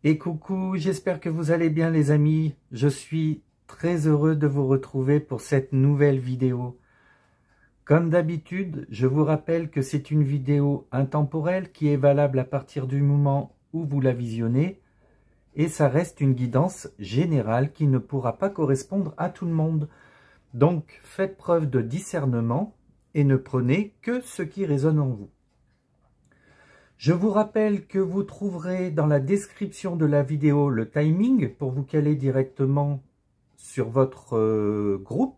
Et coucou, j'espère que vous allez bien les amis. Je suis très heureux de vous retrouver pour cette nouvelle vidéo. Comme d'habitude, je vous rappelle que c'est une vidéo intemporelle qui est valable à partir du moment où vous la visionnez. Et ça reste une guidance générale qui ne pourra pas correspondre à tout le monde. Donc faites preuve de discernement et ne prenez que ce qui résonne en vous. Je vous rappelle que vous trouverez dans la description de la vidéo le timing pour vous caler directement sur votre groupe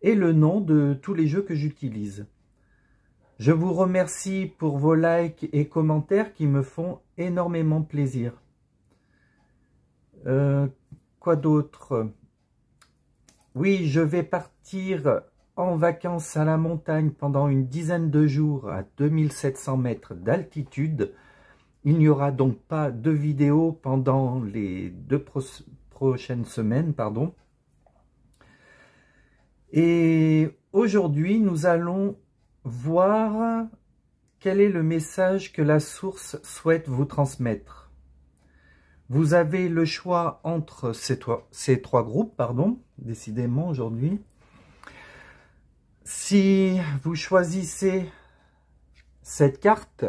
et le nom de tous les jeux que j'utilise. Je vous remercie pour vos likes et commentaires qui me font énormément plaisir. Quoi d'autre? Oui, je vais partir en vacances à la montagne pendant une dizaine de jours à 2700 mètres d'altitude. Il n'y aura donc pas de vidéo pendant les deux prochaines semaines, pardon. Et aujourd'hui, nous allons voir quel est le message que la source souhaite vous transmettre. Vous avez le choix entre ces trois groupes, pardon, décidément aujourd'hui. Si vous choisissez cette carte,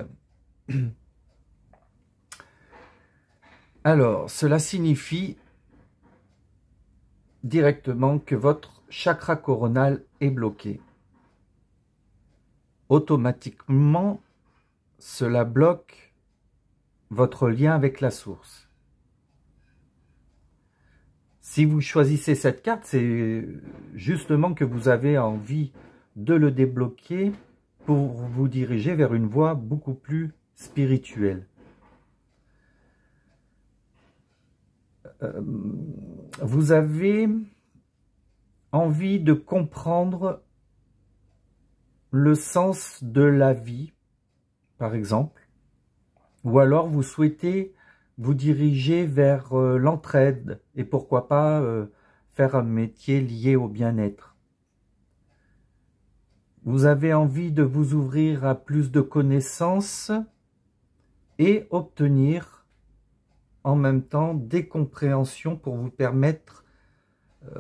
alors cela signifie directement que votre chakra coronal est bloqué. Automatiquement, cela bloque votre lien avec la source. Si vous choisissez cette carte, c'est justement que vous avez envie de le débloquer pour vous diriger vers une voie beaucoup plus spirituelle. Vous avez envie de comprendre le sens de la vie, par exemple, ou alors vous souhaitez vous diriger vers l'entraide et pourquoi pas faire un métier lié au bien-être. Vous avez envie de vous ouvrir à plus de connaissances et obtenir en même temps des compréhensions pour vous permettre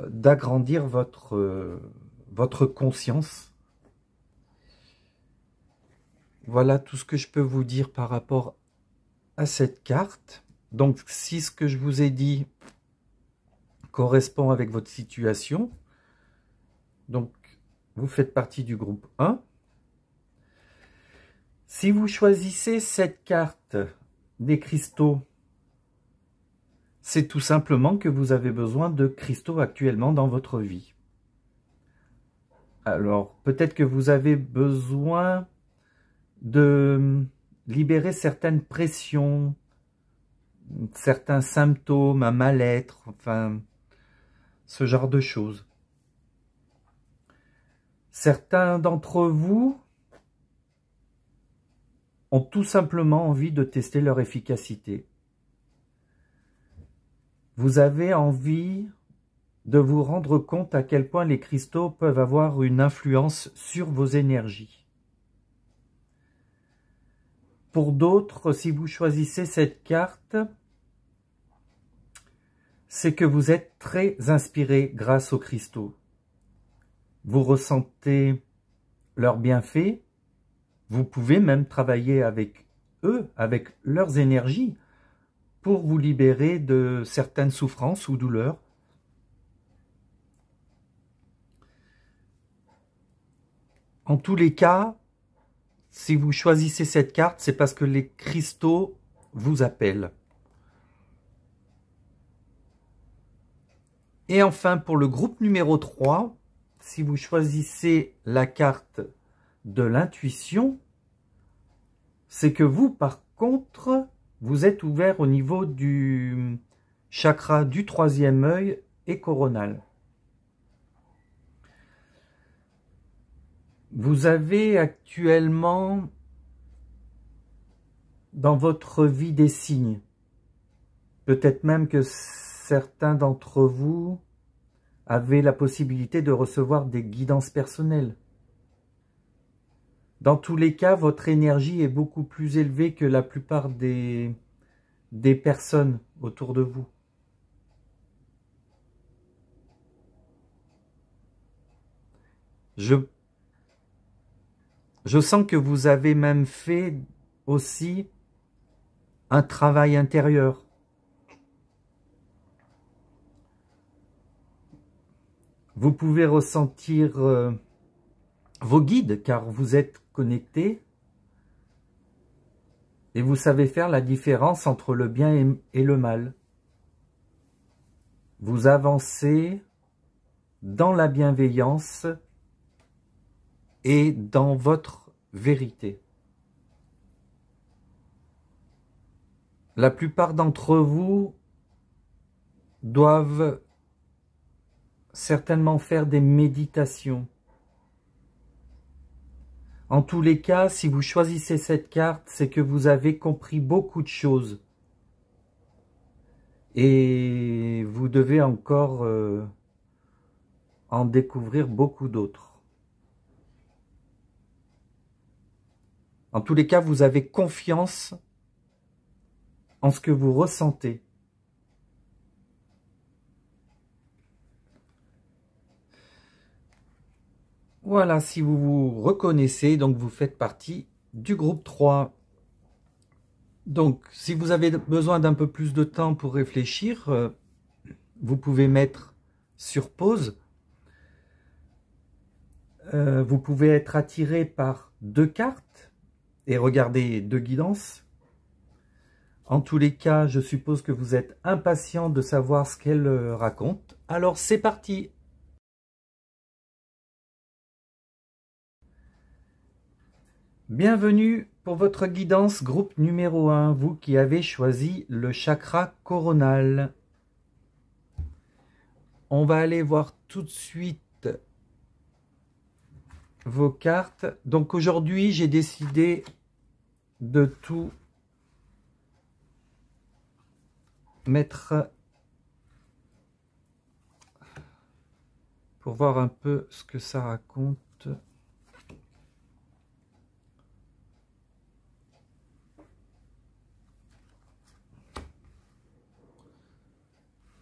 d'agrandir votre conscience. Voilà tout ce que je peux vous dire par rapport à cette carte. Donc, si ce que je vous ai dit correspond avec votre situation, donc vous faites partie du groupe 1. Si vous choisissez cette carte des cristaux, c'est tout simplement que vous avez besoin de cristaux actuellement dans votre vie. Alors, peut-être que vous avez besoin de libérer certaines pressions, certains symptômes, un mal-être, enfin, ce genre de choses. Certains d'entre vous ont tout simplement envie de tester leur efficacité. Vous avez envie de vous rendre compte à quel point les cristaux peuvent avoir une influence sur vos énergies. Pour d'autres, si vous choisissez cette carte, c'est que vous êtes très inspiré grâce aux cristaux. Vous ressentez leurs bienfaits, vous pouvez même travailler avec eux, avec leurs énergies, pour vous libérer de certaines souffrances ou douleurs. En tous les cas, si vous choisissez cette carte, c'est parce que les cristaux vous appellent. Et enfin, pour le groupe numéro 3, si vous choisissez la carte de l'intuition, c'est que vous, par contre, vous êtes ouvert au niveau du chakra du troisième œil et coronal. Vous avez actuellement dans votre vie des signes. Peut-être même que certains d'entre vous avez la possibilité de recevoir des guidances personnelles. Dans tous les cas, votre énergie est beaucoup plus élevée que la plupart des personnes autour de vous. Je sens que vous avez même fait aussi un travail intérieur. Vous pouvez ressentir vos guides car vous êtes connecté et vous savez faire la différence entre le bien et le mal. Vous avancez dans la bienveillance et dans votre vérité. La plupart d'entre vous doivent certainement faire des méditations. En tous les cas, si vous choisissez cette carte, c'est que vous avez compris beaucoup de choses. Et vous devez encore en découvrir beaucoup d'autres. En tous les cas, vous avez confiance en ce que vous ressentez. Voilà, si vous vous reconnaissez, donc vous faites partie du groupe 3. Donc, si vous avez besoin d'un peu plus de temps pour réfléchir, vous pouvez mettre sur pause. Vous pouvez être attiré par 2 cartes et regarder 2 guidances. En tous les cas, je suppose que vous êtes impatient de savoir ce qu'elle raconte. Alors, c'est parti! Bienvenue pour votre guidance groupe numéro 1, vous qui avez choisi le chakra coronal. On va aller voir tout de suite vos cartes. Donc aujourd'hui, j'ai décidé de tout mettre pour voir un peu ce que ça raconte.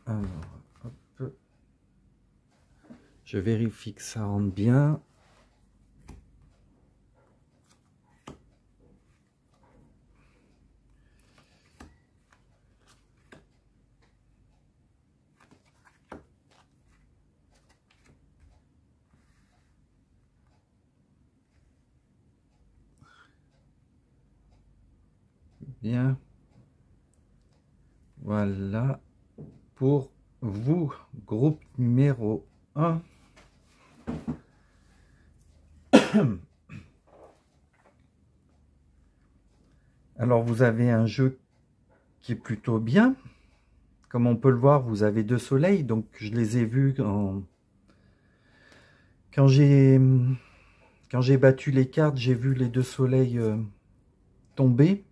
Alors, hop. Je vérifie que ça rentre bien. Bien. Voilà. Pour vous, groupe numéro 1. Alors, vous avez un jeu qui est plutôt bien. Comme on peut le voir, vous avez 2 soleils. Donc, je les ai vus quand j'ai battu les cartes, j'ai vu les 2 soleils tomber.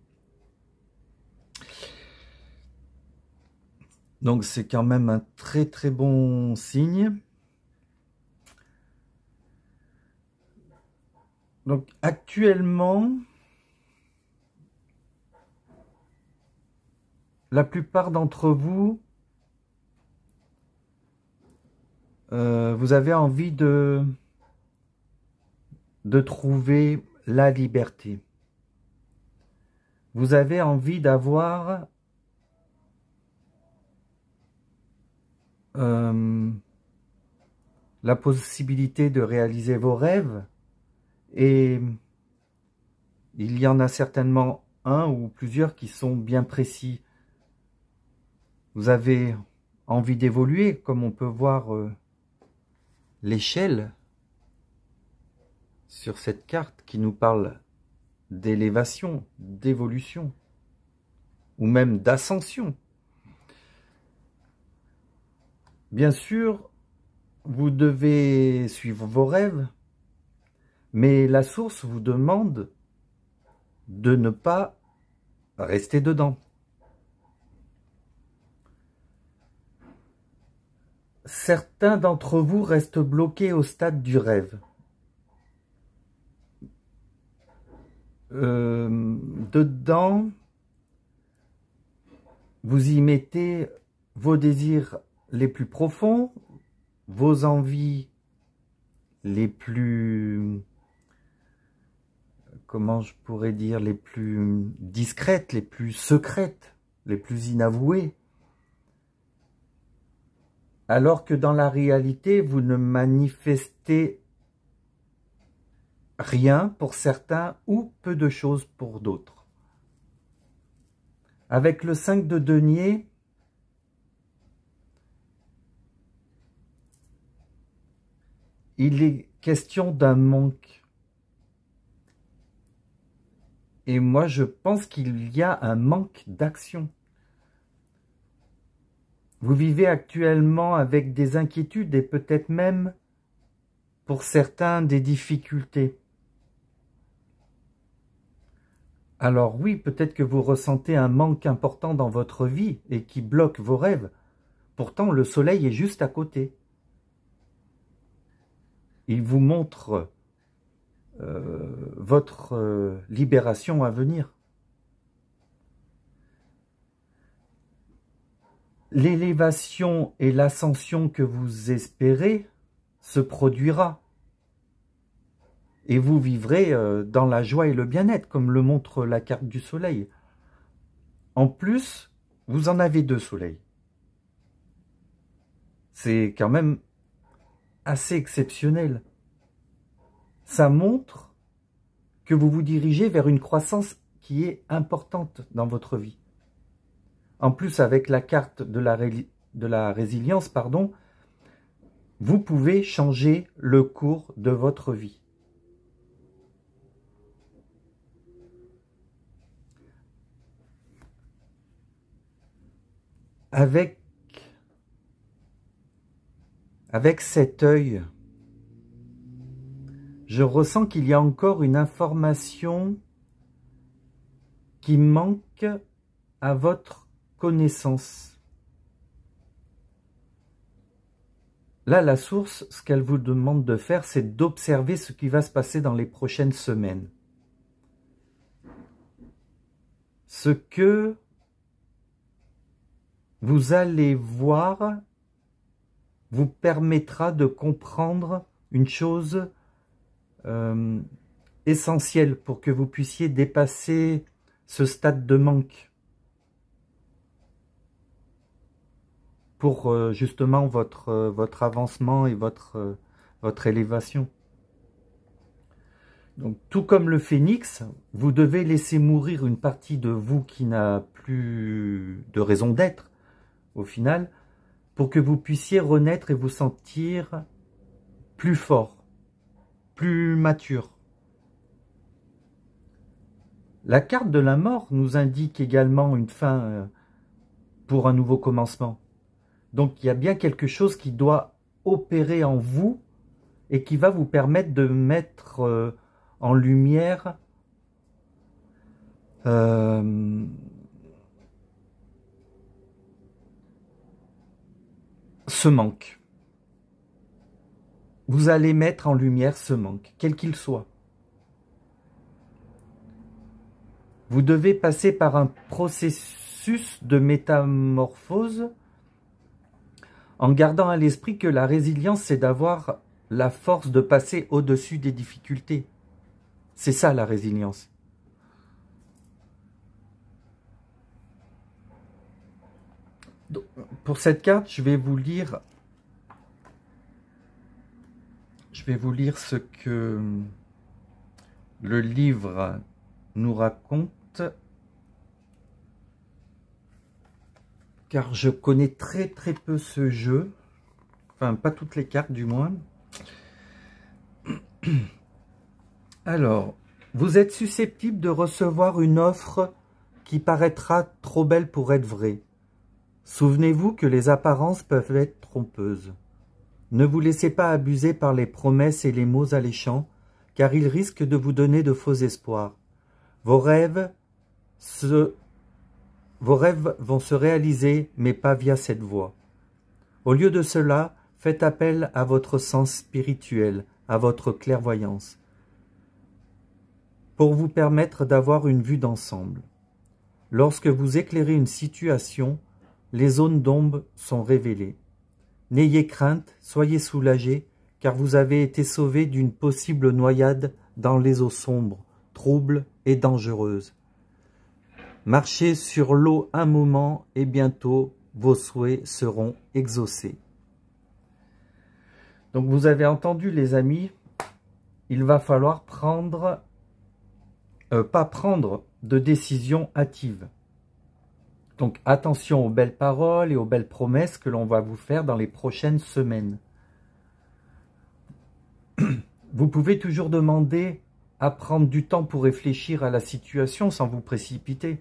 Donc, c'est quand même un très très bon signe. Donc, actuellement, la plupart d'entre vous, vous avez envie de trouver la liberté. Vous avez envie d'avoir la possibilité de réaliser vos rêves. Et il y en a certainement un ou plusieurs qui sont bien précis. Vous avez envie d'évoluer, comme on peut voir l'échelle sur cette carte qui nous parle d'élévation, d'évolution, ou même d'ascension. Bien sûr, vous devez suivre vos rêves, mais la source vous demande de ne pas rester dedans. certains d'entre vous restent bloqués au stade du rêve. Dedans, vous y mettez vos désirs les plus profonds, vos envies les plus, comment je pourrais dire, les plus discrètes, les plus secrètes, les plus inavouées. Alors que dans la réalité, vous ne manifestez rien pour certains ou peu de choses pour d'autres. Avec le 5 de denier, il est question d'un manque. Et moi, je pense qu'il y a un manque d'action. Vous vivez actuellement avec des inquiétudes et peut-être même, pour certains, des difficultés. Alors oui, peut-être que vous ressentez un manque important dans votre vie et qui bloque vos rêves. Pourtant, le soleil est juste à côté. Il vous montre votre libération à venir. L'élévation et l'ascension que vous espérez se produira. Et vous vivrez dans la joie et le bien-être, comme le montre la carte du soleil. En plus, vous en avez 2 soleils. C'est quand même assez exceptionnel. Ça montre que vous vous dirigez vers une croissance qui est importante dans votre vie. En plus, avec la carte de la résilience, pardon, vous pouvez changer le cours de votre vie. Avec cet œil, je ressens qu'il y a encore une information qui manque à votre connaissance. Là, la source, ce qu'elle vous demande de faire, c'est d'observer ce qui va se passer dans les prochaines semaines. Ce que vous allez voir vous permettra de comprendre une chose essentielle pour que vous puissiez dépasser ce stade de manque. Pour justement votre avancement et votre élévation. Donc, tout comme le phénix, vous devez laisser mourir une partie de vous qui n'a plus de raison d'être, au final, pour que vous puissiez renaître et vous sentir plus fort, plus mature. La carte de la mort nous indique également une fin pour un nouveau commencement. Donc il y a bien quelque chose qui doit opérer en vous et qui va vous permettre de mettre en lumière ce manque. Vous allez mettre en lumière ce manque, quel qu'il soit. Vous devez passer par un processus de métamorphose en gardant à l'esprit que la résilience, c'est d'avoir la force de passer au-dessus des difficultés. C'est ça la résilience. Donc, pour cette carte, je vais vous lire ce que le livre nous raconte, car je connais très peu ce jeu, enfin pas toutes les cartes du moins. Alors, vous êtes susceptible de recevoir une offre qui paraîtra trop belle pour être vraie. Souvenez-vous que les apparences peuvent être trompeuses. Ne vous laissez pas abuser par les promesses et les mots alléchants, car ils risquent de vous donner de faux espoirs. Vos rêves vont se réaliser, mais pas via cette voie. Au lieu de cela, faites appel à votre sens spirituel, à votre clairvoyance, pour vous permettre d'avoir une vue d'ensemble. Lorsque vous éclairez une situation, les zones d'ombre sont révélées. N'ayez crainte, soyez soulagés, car vous avez été sauvés d'une possible noyade dans les eaux sombres, troubles et dangereuses. Marchez sur l'eau un moment et bientôt vos souhaits seront exaucés. Donc vous avez entendu les amis, il va falloir pas prendre de décision hâtive. Donc attention aux belles paroles et aux belles promesses que l'on va vous faire dans les prochaines semaines. Vous pouvez toujours demander à prendre du temps pour réfléchir à la situation sans vous précipiter.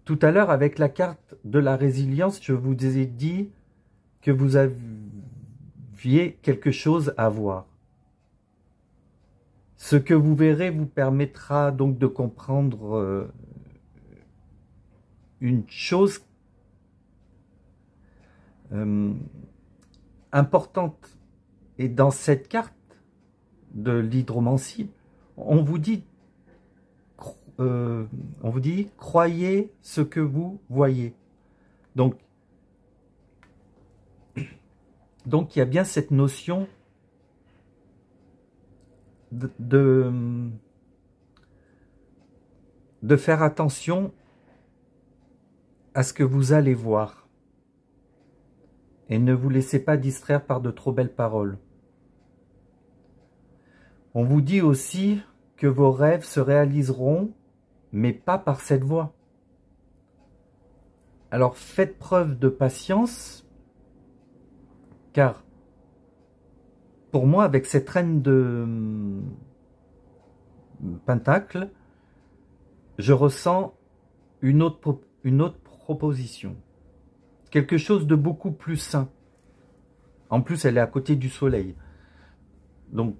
Tout à l'heure, avec la carte de la résilience, je vous ai dit que vous aviez quelque chose à voir. Ce que vous verrez vous permettra donc de comprendre une chose importante. Et dans cette carte de l'hydromancie, on vous dit, croyez ce que vous voyez. Donc il y a bien cette notion de faire attention à ce que vous allez voir. Et ne vous laissez pas distraire par de trop belles paroles. On vous dit aussi que vos rêves se réaliseront, mais pas par cette voie. Alors faites preuve de patience, car pour moi, avec cette reine de Pentacle, je ressens une autre proposition. Quelque chose de beaucoup plus sain. En plus, elle est à côté du soleil. Donc,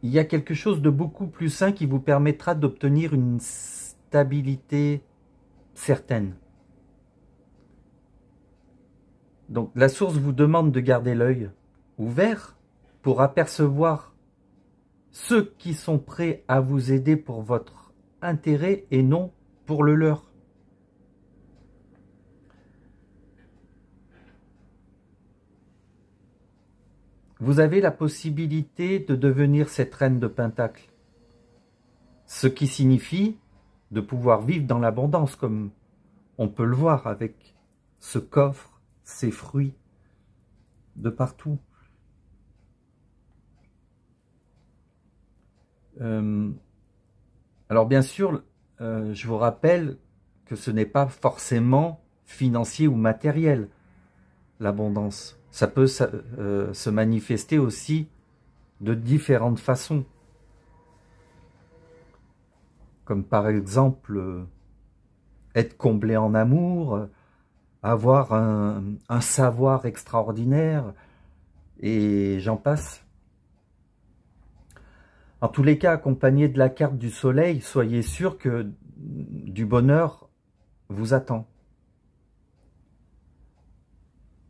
il y a quelque chose de beaucoup plus sain qui vous permettra d'obtenir une stabilité certaine. Donc, la source vous demande de garder l'œil ouvert pour apercevoir ceux qui sont prêts à vous aider pour votre intérêt et non pour le leur. Vous avez la possibilité de devenir cette reine de Pentacle, ce qui signifie de pouvoir vivre dans l'abondance, comme on peut le voir avec ce coffre, ces fruits, de partout. Alors bien sûr, je vous rappelle que ce n'est pas forcément financier ou matériel, l'abondance. Ça peut se manifester aussi de différentes façons. Comme par exemple, être comblé en amour, avoir un savoir extraordinaire, et j'en passe. En tous les cas, accompagné de la carte du soleil, soyez sûr que du bonheur vous attend.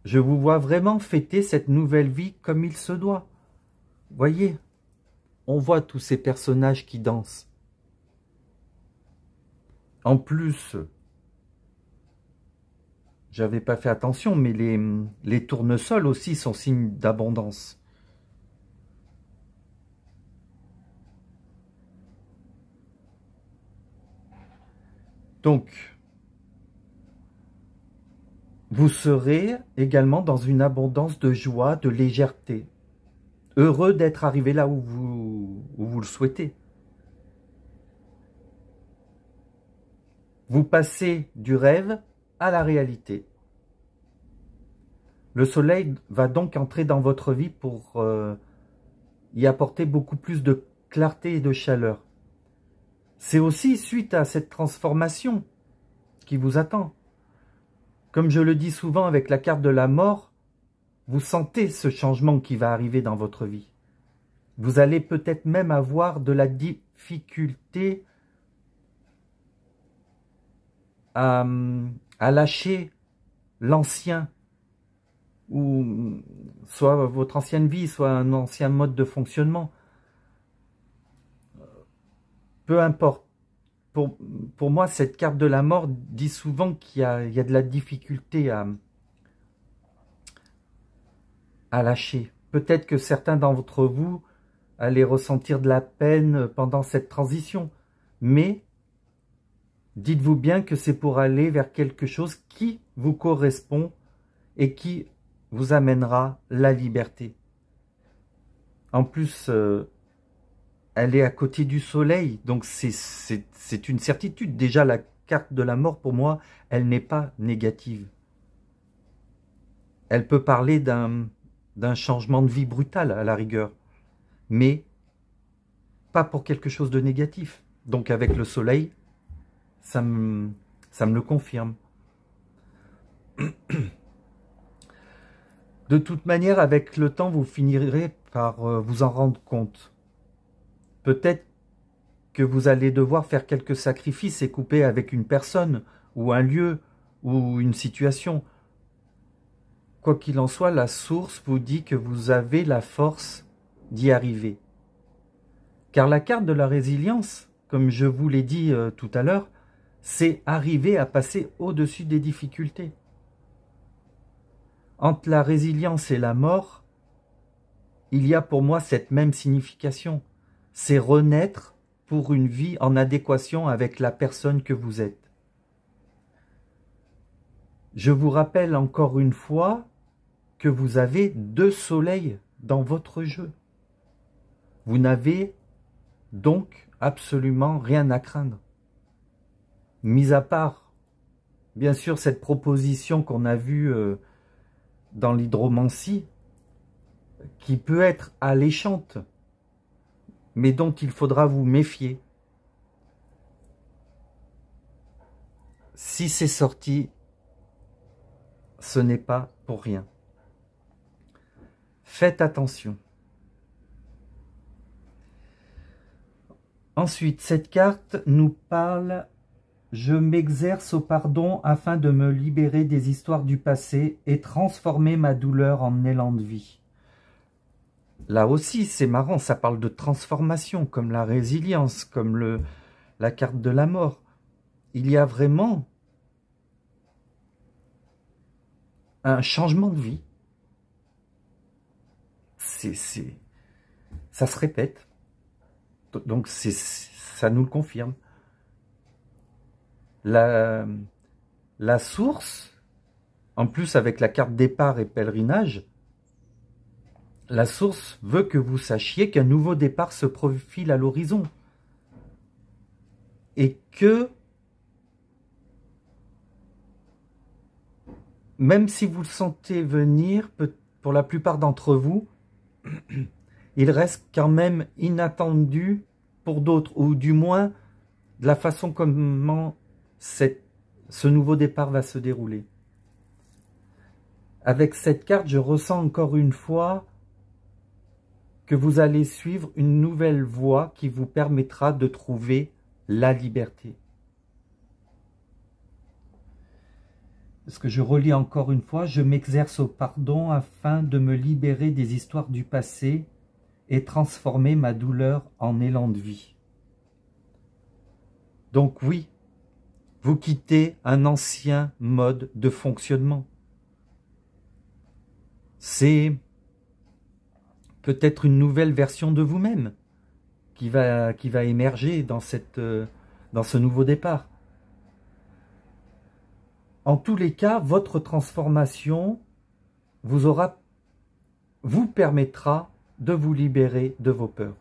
Je vous vois vraiment fêter cette nouvelle vie comme il se doit. Voyez, on voit tous ces personnages qui dansent. En plus, j'avais pas fait attention, mais les tournesols aussi sont signes d'abondance. Donc, vous serez également dans une abondance de joie, de légèreté. Heureux d'être arrivé là où vous le souhaitez. Vous passez du rêve à la réalité. Le soleil va donc entrer dans votre vie pour y apporter beaucoup plus de clarté et de chaleur. C'est aussi suite à cette transformation qui vous attend. Comme je le dis souvent avec la carte de la mort, vous sentez ce changement qui va arriver dans votre vie. Vous allez peut-être même avoir de la difficulté à, à lâcher l'ancien, ou soit votre ancienne vie, soit un ancien mode de fonctionnement. Peu importe. Pour moi, cette carte de la mort dit souvent qu'il y a de la difficulté à lâcher. Peut-être que certains d'entre vous allaient ressentir de la peine pendant cette transition, mais dites-vous bien que c'est pour aller vers quelque chose qui vous correspond et qui vous amènera la liberté. En plus, elle est à côté du soleil, donc c'est une certitude. Déjà, la carte de la mort, pour moi, elle n'est pas négative. Elle peut parler d'un changement de vie brutal, à la rigueur, mais pas pour quelque chose de négatif. Donc avec le soleil, ça me le confirme. De toute manière, avec le temps, vous finirez par vous en rendre compte. Peut-être que vous allez devoir faire quelques sacrifices et couper avec une personne, ou un lieu, ou une situation. Quoi qu'il en soit, la source vous dit que vous avez la force d'y arriver. Car la carte de la résilience, comme je vous l'ai dit tout à l'heure, c'est arriver à passer au-dessus des difficultés. Entre la résilience et la mort, il y a pour moi cette même signification. C'est renaître pour une vie en adéquation avec la personne que vous êtes. Je vous rappelle encore une fois que vous avez 2 soleils dans votre jeu. Vous n'avez donc absolument rien à craindre. Mis à part, bien sûr, cette proposition qu'on a vue dans l'hydromancie, qui peut être alléchante, mais dont il faudra vous méfier. Si c'est sorti, ce n'est pas pour rien. Faites attention. Ensuite, cette carte nous parle « Je m'exerce au pardon afin de me libérer des histoires du passé et transformer ma douleur en élan de vie. » Là aussi, c'est marrant, ça parle de transformation, comme la résilience, comme la carte de la mort. Il y a vraiment un changement de vie. Ça se répète. Donc ça nous le confirme. La source, en plus avec la carte départ et pèlerinage, la source veut que vous sachiez qu'un nouveau départ se profile à l'horizon. Et que, même si vous le sentez venir, pour la plupart d'entre vous, il reste quand même inattendu pour d'autres, ou du moins de la façon comment ce nouveau départ va se dérouler. Avec cette carte, je ressens encore une fois que vous allez suivre une nouvelle voie qui vous permettra de trouver la liberté. Parce que je relis encore une fois, je m'exerce au pardon afin de me libérer des histoires du passé et transformer ma douleur en élan de vie. Donc oui, vous quittez un ancien mode de fonctionnement. C'est peut-être une nouvelle version de vous-même qui va émerger dans ce nouveau départ. En tous les cas, votre transformation vous permettra de vous libérer de vos peurs.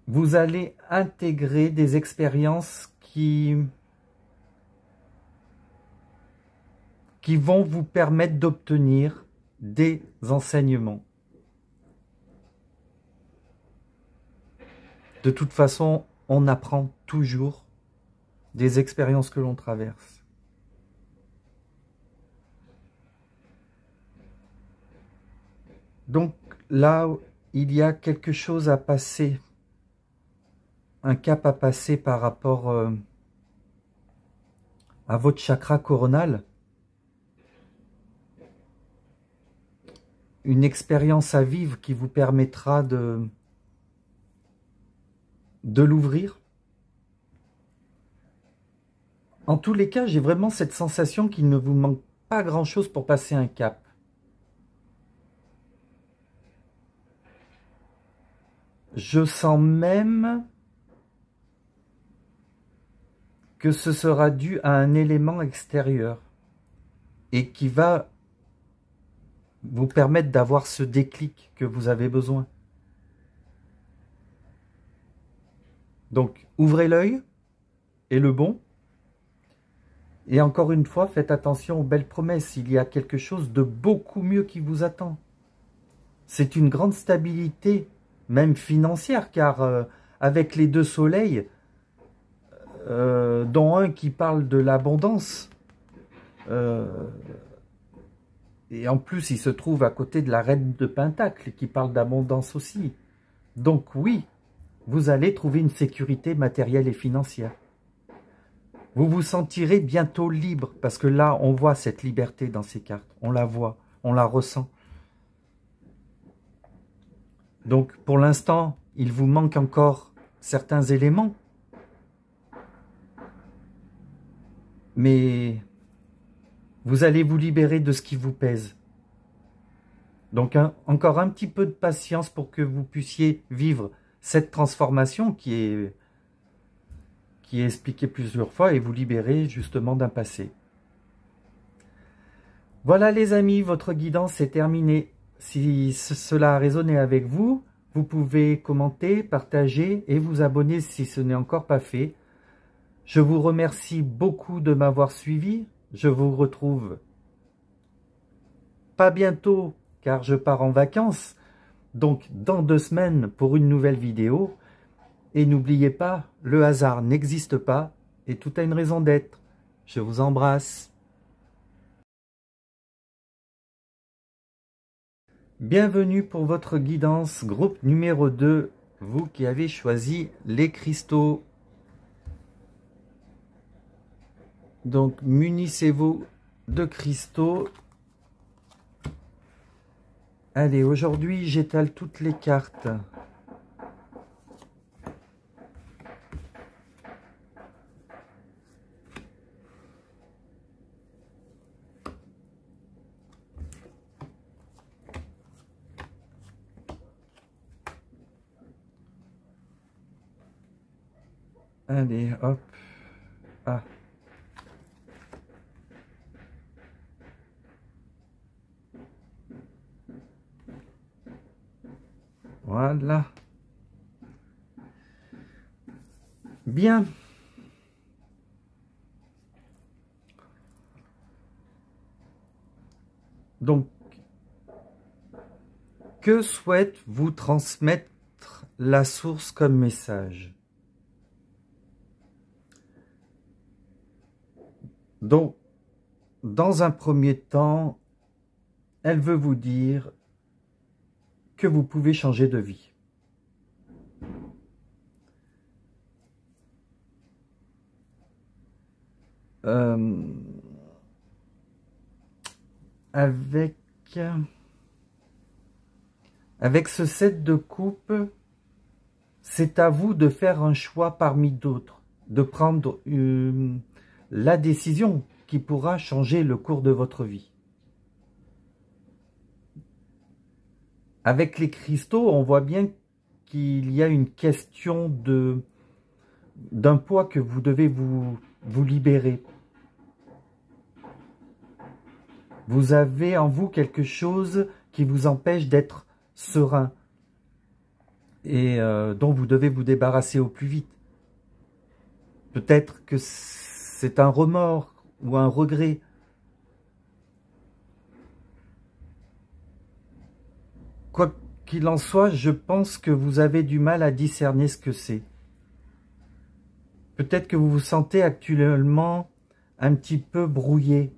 Vous allez intégrer des expériences qui vont vous permettre d'obtenir des enseignements. De toute façon, on apprend toujours des expériences que l'on traverse. Donc là, il y a quelque chose à passer. un cap à passer par rapport à votre chakra coronal. Une expérience à vivre qui vous permettra de l'ouvrir. En tous les cas, j'ai vraiment cette sensation qu'il ne vous manque pas grand-chose pour passer un cap. Je sens même que ce sera dû à un élément extérieur et qui va vous permettre d'avoir ce déclic que vous avez besoin. Donc, ouvrez l'œil et le bon. Et encore une fois, faites attention aux belles promesses. Il y a quelque chose de beaucoup mieux qui vous attend. C'est une grande stabilité, même financière, car avec les deux soleils, dont un qui parle de l'abondance, et en plus il se trouve à côté de la reine de Pentacle, qui parle d'abondance aussi. Donc oui, vous allez trouver une sécurité matérielle et financière. Vous vous sentirez bientôt libre, parce que là, on voit cette liberté dans ces cartes. On la voit, on la ressent. Donc, pour l'instant, il vous manque encore certains éléments. Mais vous allez vous libérer de ce qui vous pèse. Donc, encore un petit peu de patience pour que vous puissiez vivre cette transformation qui est expliquée plusieurs fois et vous libérer justement d'un passé. Voilà les amis, votre guidance est terminée. Si cela a résonné avec vous, vous pouvez commenter, partager et vous abonner si ce n'est encore pas fait. Je vous remercie beaucoup de m'avoir suivi. Je vous retrouve pas bientôt car je pars en vacances. Donc dans 2 semaines pour une nouvelle vidéo. Et n'oubliez pas, le hasard n'existe pas et tout a une raison d'être. Je vous embrasse. Bienvenue pour votre guidance, groupe numéro 2, vous qui avez choisi les cristaux. Donc munissez-vous de cristaux. Allez, aujourd'hui j'étale toutes les cartes. Allez, hop. Ah. Voilà. Bien. Donc, que souhaite vous transmettre la source comme message? Donc, dans un premier temps, elle veut vous dire que vous pouvez changer de vie. Avec ce 7 de coupe, c'est à vous de faire un choix parmi d'autres, de prendre la décision qui pourra changer le cours de votre vie. Avec les cristaux, on voit bien qu'il y a une question d'un poids que vous devez vous libérer. Vous avez en vous quelque chose qui vous empêche d'être serein et dont vous devez vous débarrasser au plus vite. Peut-être que c'est un remords ou un regret. Quoi qu'il en soit, je pense que vous avez du mal à discerner ce que c'est. Peut-être que vous vous sentez actuellement un petit peu brouillé.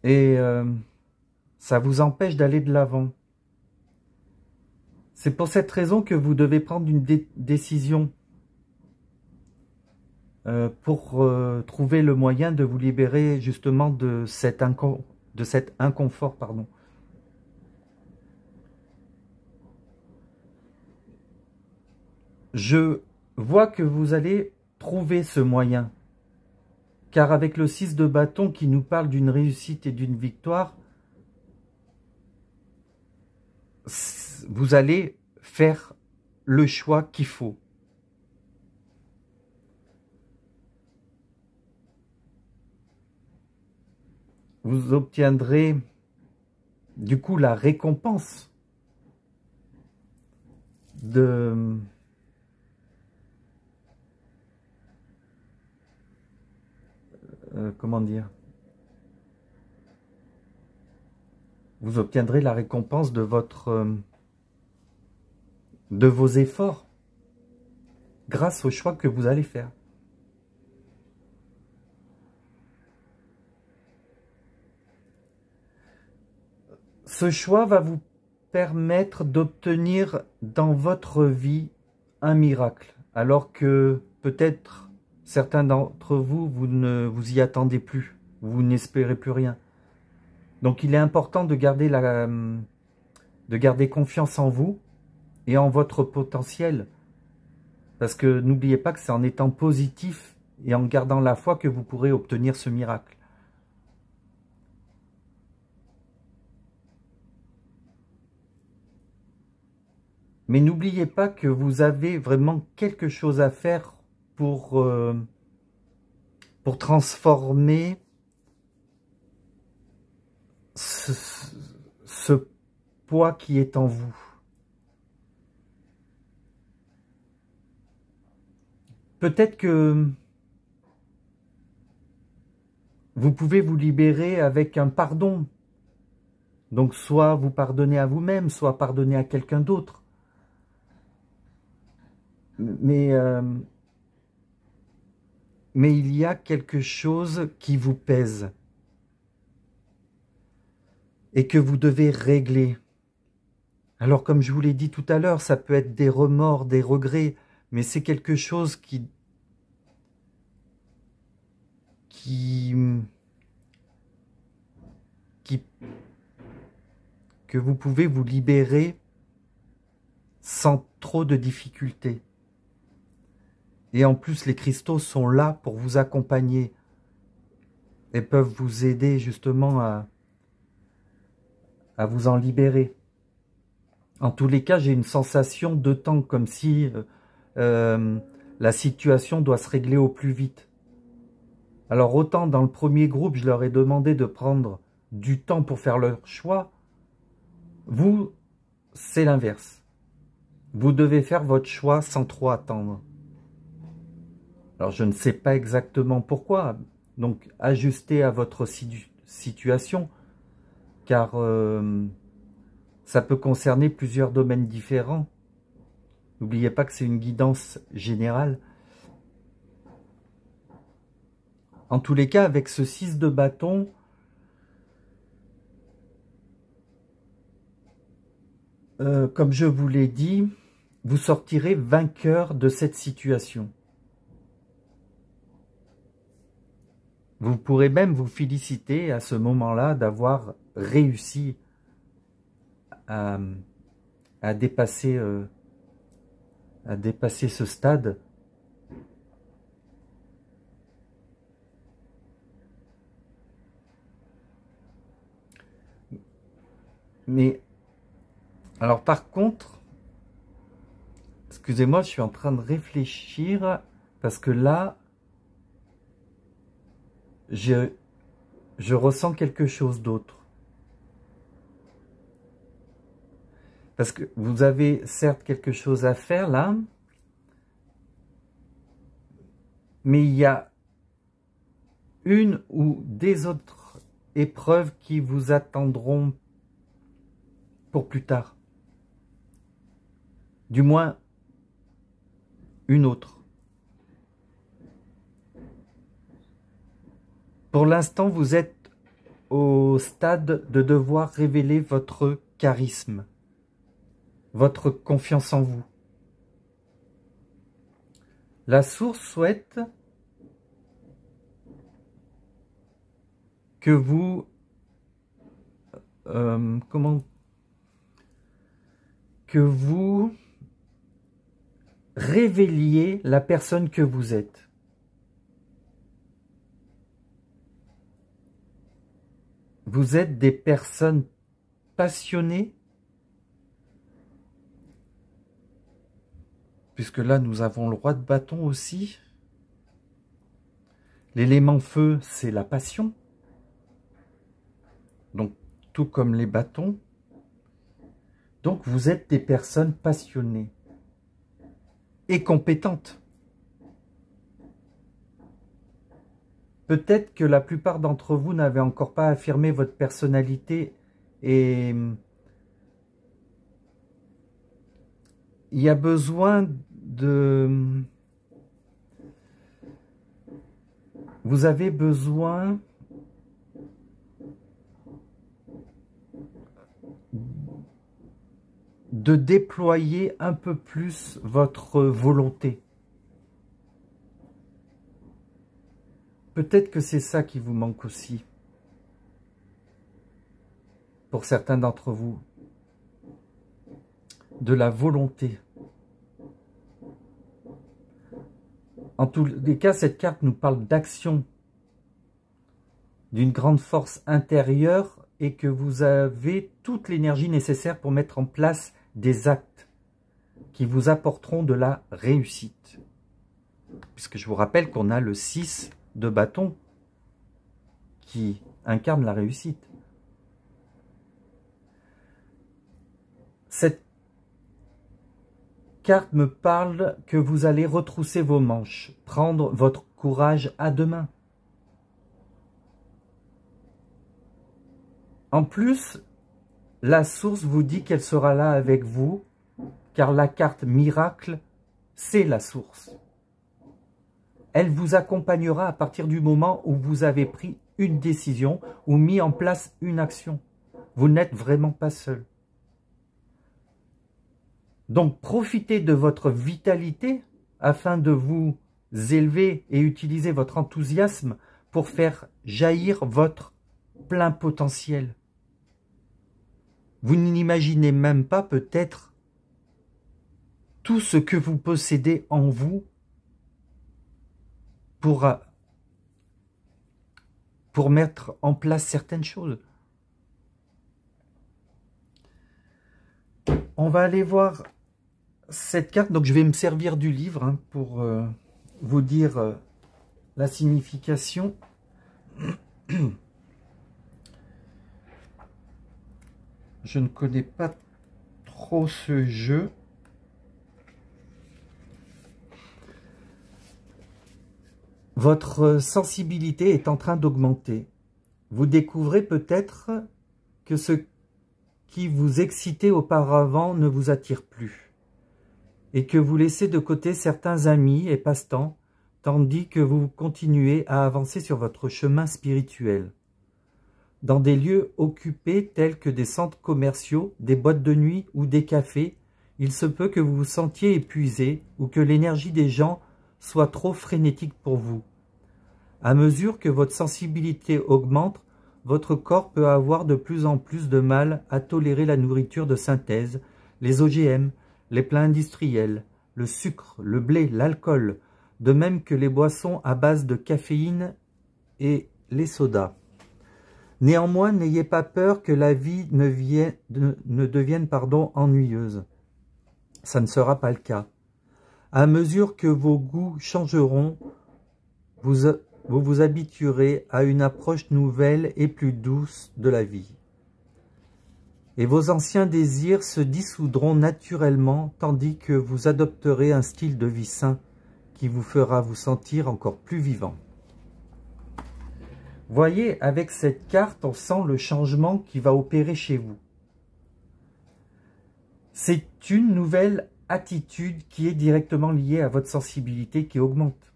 Et ça vous empêche d'aller de l'avant. C'est pour cette raison que vous devez prendre une décision pour trouver le moyen de vous libérer justement de cet inconfort, pardon. Je vois que vous allez trouver ce moyen. Car avec le 6 de bâton qui nous parle d'une réussite et d'une victoire, vous allez faire le choix qu'il faut. Vous obtiendrez du coup la récompense de comment dire? Vous obtiendrez la récompense de de vos efforts grâce au choix que vous allez faire. Ce choix va vous permettre d'obtenir dans votre vie un miracle, alors que peut-être certains d'entre vous, vous ne vous y attendez plus, vous n'espérez plus rien. Donc il est important de garder confiance en vous et en votre potentiel. Parce que n'oubliez pas que c'est en étant positif et en gardant la foi que vous pourrez obtenir ce miracle. Mais n'oubliez pas que vous avez vraiment quelque chose à faire pour transformer ce poids qui est en vous. Peut-être que vous pouvez vous libérer avec un pardon. Donc soit vous pardonnez à vous-même, soit pardonner à quelqu'un d'autre. Mais il y a quelque chose qui vous pèse et que vous devez régler. Alors comme je vous l'ai dit tout à l'heure, ça peut être des remords, des regrets, mais c'est quelque chose que vous pouvez vous libérer sans trop de difficultés. Et en plus, les cristaux sont là pour vous accompagner et peuvent vous aider justement à vous en libérer. En tous les cas, j'ai une sensation de temps, comme si la situation doit se régler au plus vite. Alors autant dans le premier groupe, je leur ai demandé de prendre du temps pour faire leur choix, vous, c'est l'inverse. Vous devez faire votre choix sans trop attendre. Alors je ne sais pas exactement pourquoi, donc ajustez à votre situation, car ça peut concerner plusieurs domaines différents. N'oubliez pas que c'est une guidance générale. En tous les cas, avec ce 6 de bâton, comme je vous l'ai dit, vous sortirez vainqueur de cette situation. Vous pourrez même vous féliciter à ce moment-là d'avoir réussi à dépasser ce stade. Mais, alors par contre, excusez-moi, je suis en train de réfléchir, parce que là, je ressens quelque chose d'autre. Parce que vous avez certes quelque chose à faire là, mais il y a une ou des autres épreuves qui vous attendront pour plus tard. Du moins, une autre. Pour l'instant, vous êtes au stade de devoir révéler votre charisme. votre confiance en vous. La source souhaite que vous que vous révéliez la personne que vous êtes. Vous êtes des personnes passionnées, puisque là nous avons le roi de bâton aussi. L'élément feu, c'est la passion. Donc, tout comme les bâtons. Donc, vous êtes des personnes passionnées et compétentes. Peut-être que la plupart d'entre vous n'avaient encore pas affirmé votre personnalité et il y a besoin de... Vous avez besoin de déployer un peu plus votre volonté. Peut-être que c'est ça qui vous manque aussi, pour certains d'entre vous, de la volonté. En tous les cas, cette carte nous parle d'action, d'une grande force intérieure et que vous avez toute l'énergie nécessaire pour mettre en place des actes qui vous apporteront de la réussite. Puisque je vous rappelle qu'on a le 6 de bâton qui incarne la réussite. Cette carte me parle que vous allez retrousser vos manches, prendre votre courage à deux mains. En plus, la source vous dit qu'elle sera là avec vous, car la carte miracle, c'est la source. Elle vous accompagnera à partir du moment où vous avez pris une décision ou mis en place une action. Vous n'êtes vraiment pas seul. Donc, profitez de votre vitalité afin de vous élever et utiliser votre enthousiasme pour faire jaillir votre plein potentiel. Vous n'imaginez même pas peut-être tout ce que vous possédez en vous pour mettre en place certaines choses. On va aller voir cette carte. Donc je vais me servir du livre pour vous dire la signification. Je ne connais pas trop ce jeu. Votre sensibilité est en train d'augmenter. Vous découvrez peut-être que ce qui vous excitait auparavant ne vous attire plus et que vous laissez de côté certains amis et passe-temps tandis que vous continuez à avancer sur votre chemin spirituel. Dans des lieux occupés tels que des centres commerciaux, des boîtes de nuit ou des cafés, il se peut que vous vous sentiez épuisé ou que l'énergie des gens soit trop frénétique pour vous. À mesure que votre sensibilité augmente, votre corps peut avoir de plus en plus de mal à tolérer la nourriture de synthèse, les OGM, les plats industriels, le sucre, le blé, l'alcool, de même que les boissons à base de caféine et les sodas. Néanmoins, n'ayez pas peur que la vie ne devienne ennuyeuse. Ça ne sera pas le cas. À mesure que vos goûts changeront, vous vous habituerez à une approche nouvelle et plus douce de la vie. Et vos anciens désirs se dissoudront naturellement, tandis que vous adopterez un style de vie sain qui vous fera vous sentir encore plus vivant. Voyez, avec cette carte, on sent le changement qui va opérer chez vous. C'est une nouvelle attitude qui est directement liée à votre sensibilité qui augmente.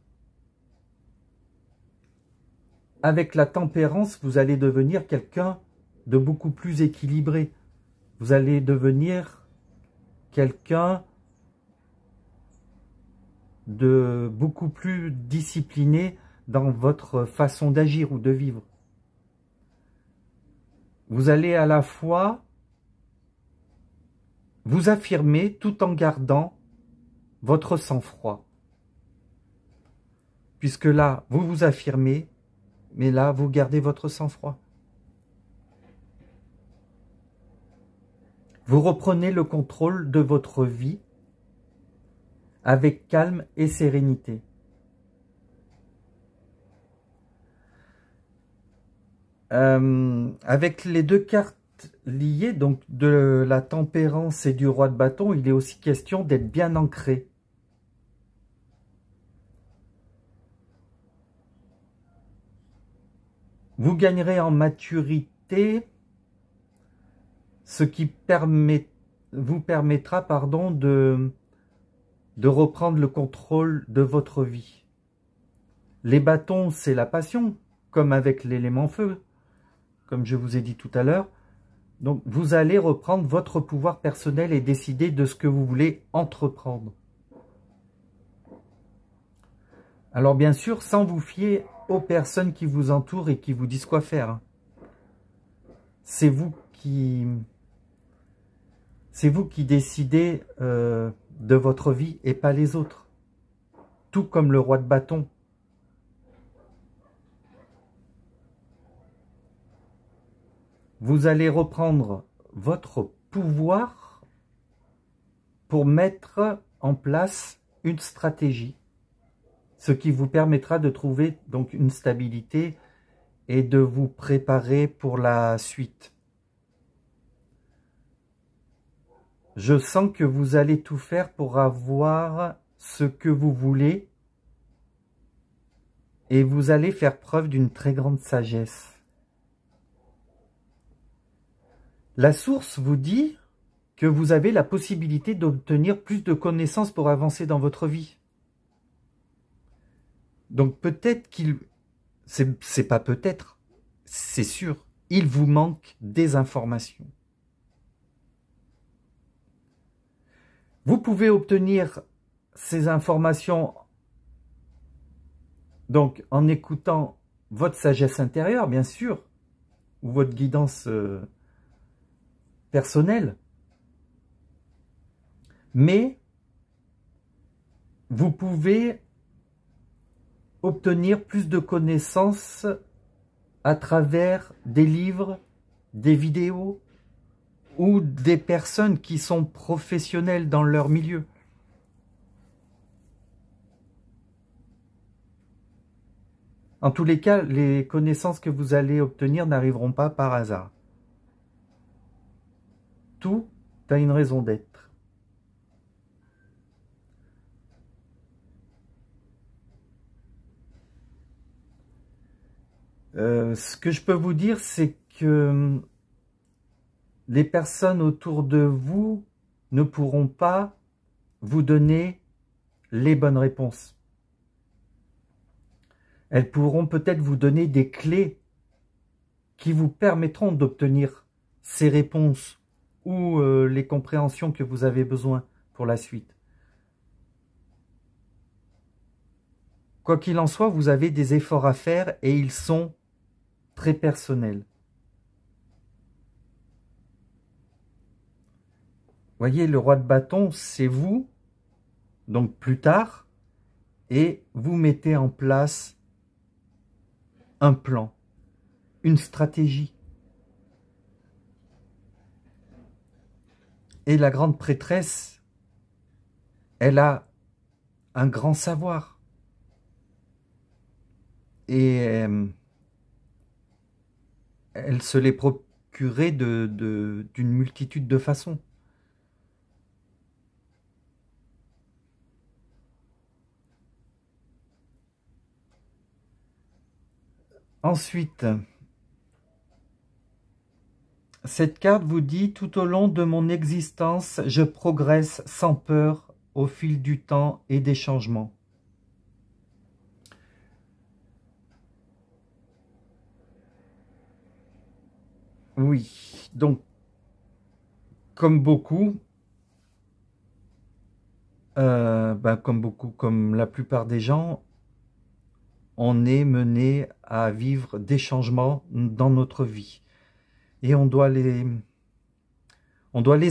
Avec la tempérance, vous allez devenir quelqu'un de beaucoup plus équilibré. Vous allez devenir quelqu'un de beaucoup plus discipliné dans votre façon d'agir ou de vivre. Vous allez à la fois vous affirmer tout en gardant votre sang-froid. Puisque là, vous vous affirmez, mais là, vous gardez votre sang-froid. Vous reprenez le contrôle de votre vie avec calme et sérénité. Avec les deux cartes liées, donc de la tempérance et du roi de bâton, il est aussi question d'être bien ancré. Vous gagnerez en maturité, ce qui vous permettra de reprendre le contrôle de votre vie. Les bâtons, c'est la passion, comme avec l'élément feu, comme je vous ai dit tout à l'heure. Donc, vous allez reprendre votre pouvoir personnel et décider de ce que vous voulez entreprendre. Alors, bien sûr, sans vous fier aux personnes qui vous entourent et qui vous disent quoi faire. C'est vous qui décidez de votre vie et pas les autres. Tout comme le roi de bâton. Vous allez reprendre votre pouvoir pour mettre en place une stratégie, ce qui vous permettra de trouver donc une stabilité et de vous préparer pour la suite. Je sens que vous allez tout faire pour avoir ce que vous voulez et vous allez faire preuve d'une très grande sagesse. La source vous dit que vous avez la possibilité d'obtenir plus de connaissances pour avancer dans votre vie. Donc peut-être c'est pas peut-être, c'est sûr, il vous manque des informations. Vous pouvez obtenir ces informations donc en écoutant votre sagesse intérieure, bien sûr, ou votre guidance personnelle. Mais vous pouvez obtenir plus de connaissances à travers des livres, des vidéos ou des personnes qui sont professionnelles dans leur milieu. En tous les cas, les connaissances que vous allez obtenir n'arriveront pas par hasard. Tout a une raison d'être. Ce que je peux vous dire, c'est que les personnes autour de vous ne pourront pas vous donner les bonnes réponses. Elles pourront peut-être vous donner des clés qui vous permettront d'obtenir ces réponses ou les compréhensions que vous avez besoin pour la suite. Quoi qu'il en soit, vous avez des efforts à faire et ils sont très personnels. Voyez, le roi de bâton, c'est vous, donc plus tard, et vous mettez en place un plan, une stratégie. Et la grande prêtresse, elle a un grand savoir. Et elle se l'est procurée d'une multitude de façons. Ensuite, cette carte vous dit « Tout au long de mon existence, je progresse sans peur au fil du temps et des changements. » Oui, donc, comme beaucoup, Comme la plupart des gens, on est mené à vivre des changements dans notre vie. Et on doit les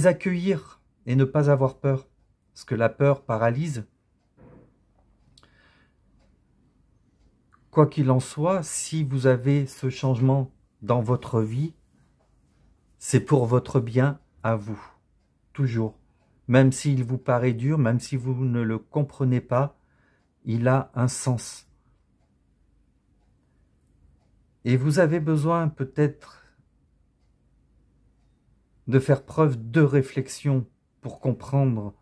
accueillir et ne pas avoir peur. Parce que la peur paralyse. Quoi qu'il en soit, si vous avez ce changement dans votre vie, c'est pour votre bien à vous. Toujours. Même s'il vous paraît dur, même si vous ne le comprenez pas, il a un sens. Et vous avez besoin peut-être de faire preuve de réflexion pour comprendre.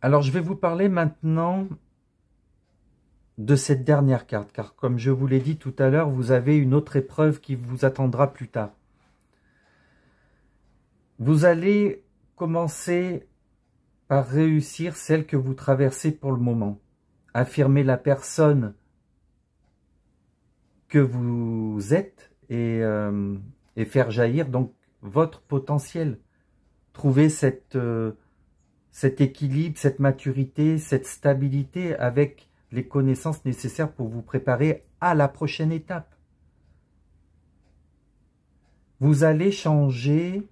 Alors je vais vous parler maintenant de cette dernière carte, car comme je vous l'ai dit tout à l'heure, vous avez une autre épreuve qui vous attendra plus tard. Vous allez commencer par réussir celle que vous traversez pour le moment. Affirmer la personne que vous êtes et faire jaillir donc votre potentiel. Trouver cet équilibre, cette maturité, cette stabilité avec les connaissances nécessaires pour vous préparer à la prochaine étape. Vous allez changer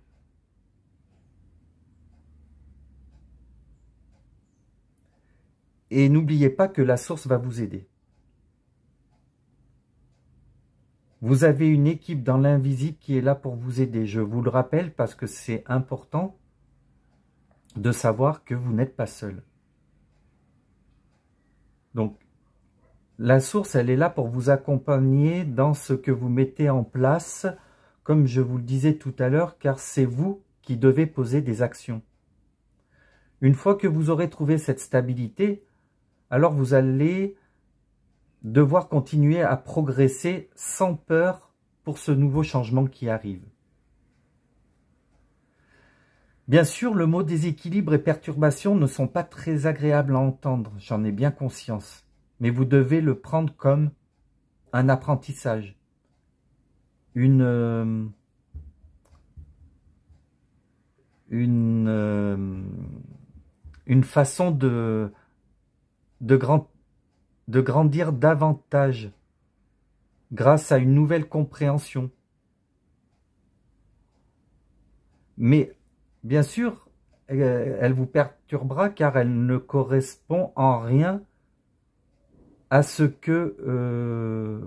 et n'oubliez pas que la source va vous aider. Vous avez une équipe dans l'invisible qui est là pour vous aider. Je vous le rappelle parce que c'est important de savoir que vous n'êtes pas seul. Donc, la source, elle est là pour vous accompagner dans ce que vous mettez en place, comme je vous le disais tout à l'heure, car c'est vous qui devez poser des actions. Une fois que vous aurez trouvé cette stabilité, alors vous allez devoir continuer à progresser sans peur pour ce nouveau changement qui arrive. Bien sûr, le mot déséquilibre et perturbation ne sont pas très agréables à entendre, j'en ai bien conscience. Mais vous devez le prendre comme un apprentissage, une façon de grandir davantage grâce à une nouvelle compréhension. Mais bien sûr, elle vous perturbera car elle ne correspond en rien à ce que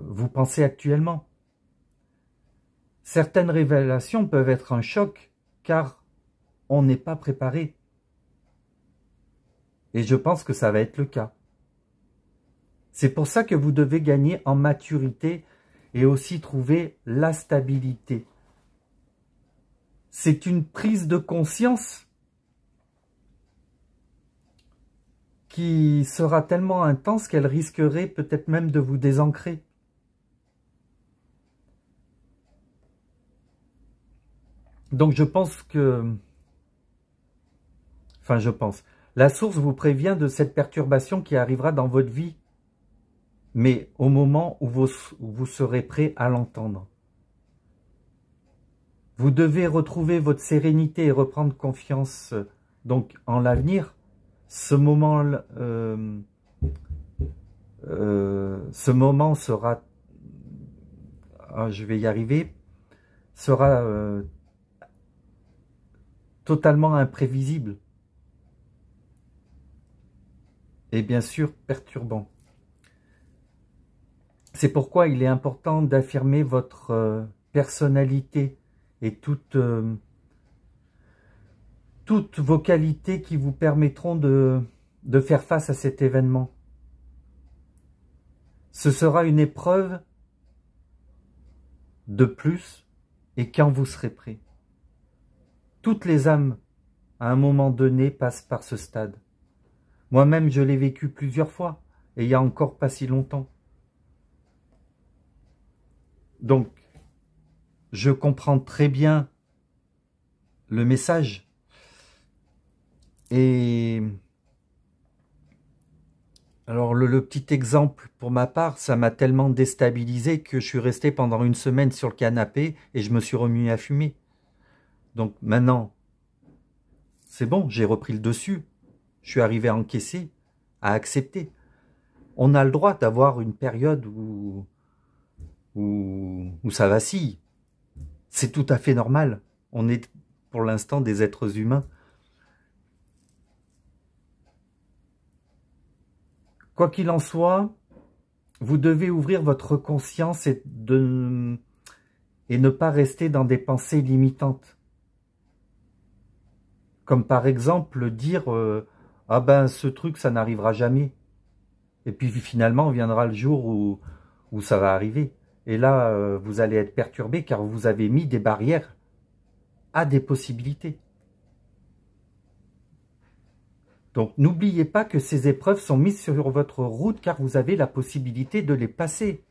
vous pensez actuellement. Certaines révélations peuvent être un choc car on n'est pas préparé. Et je pense que ça va être le cas. C'est pour ça que vous devez gagner en maturité et aussi trouver la stabilité. C'est une prise de conscience qui sera tellement intense qu'elle risquerait peut-être même de vous désancrer. Donc je pense que... Enfin je pense. La source vous prévient de cette perturbation qui arrivera dans votre vie, mais au moment où vous serez prêt à l'entendre. Vous devez retrouver votre sérénité et reprendre confiance donc en l'avenir. Ce moment sera, je vais y arriver, sera totalement imprévisible et bien sûr perturbant. C'est pourquoi il est important d'affirmer votre personnalité et toutes vos qualités qui vous permettront de faire face à cet événement. Ce sera une épreuve de plus et quand vous serez prêt. Toutes les âmes, à un moment donné, passent par ce stade. Moi-même, je l'ai vécu plusieurs fois et il n'y a encore pas si longtemps. Donc, je comprends très bien le message et alors le petit exemple pour ma part, ça m'a tellement déstabilisé que je suis resté pendant une semaine sur le canapé et je me suis remis à fumer. Donc maintenant, c'est bon, j'ai repris le dessus. Je suis arrivé à encaisser, à accepter. On a le droit d'avoir une période où ça vacille. C'est tout à fait normal. On est pour l'instant des êtres humains. Quoi qu'il en soit, vous devez ouvrir votre conscience et ne pas rester dans des pensées limitantes. Comme par exemple dire ah ben ce truc ça n'arrivera jamais. Et puis finalement viendra le jour où ça va arriver. Et là vous allez être perturbé car vous avez mis des barrières à des possibilités. Donc n'oubliez pas que ces épreuves sont mises sur votre route car vous avez la possibilité de les passer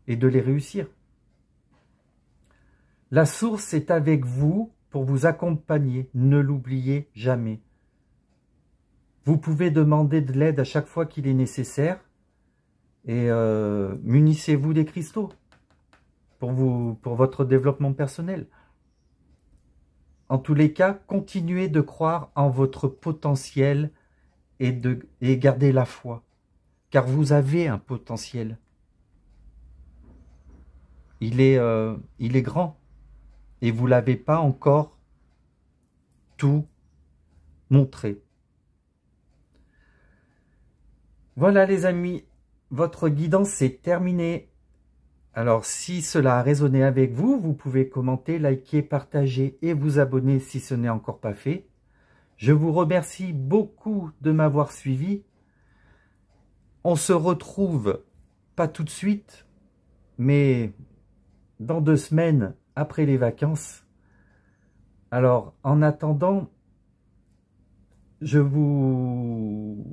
et de les réussir. La source est avec vous pour vous accompagner, ne l'oubliez jamais. Vous pouvez demander de l'aide à chaque fois qu'il est nécessaire et munissez-vous des cristaux pour votre développement personnel. En tous les cas, continuez de croire en votre potentiel et gardez la foi, car vous avez un potentiel. Il est grand et vous ne l'avez pas encore tout montré. Voilà les amis, votre guidance est terminée. Alors si cela a résonné avec vous, vous pouvez commenter, liker, partager et vous abonner si ce n'est encore pas fait. Je vous remercie beaucoup de m'avoir suivi. On se retrouve pas tout de suite, mais dans 2 semaines après les vacances. Alors en attendant, je vous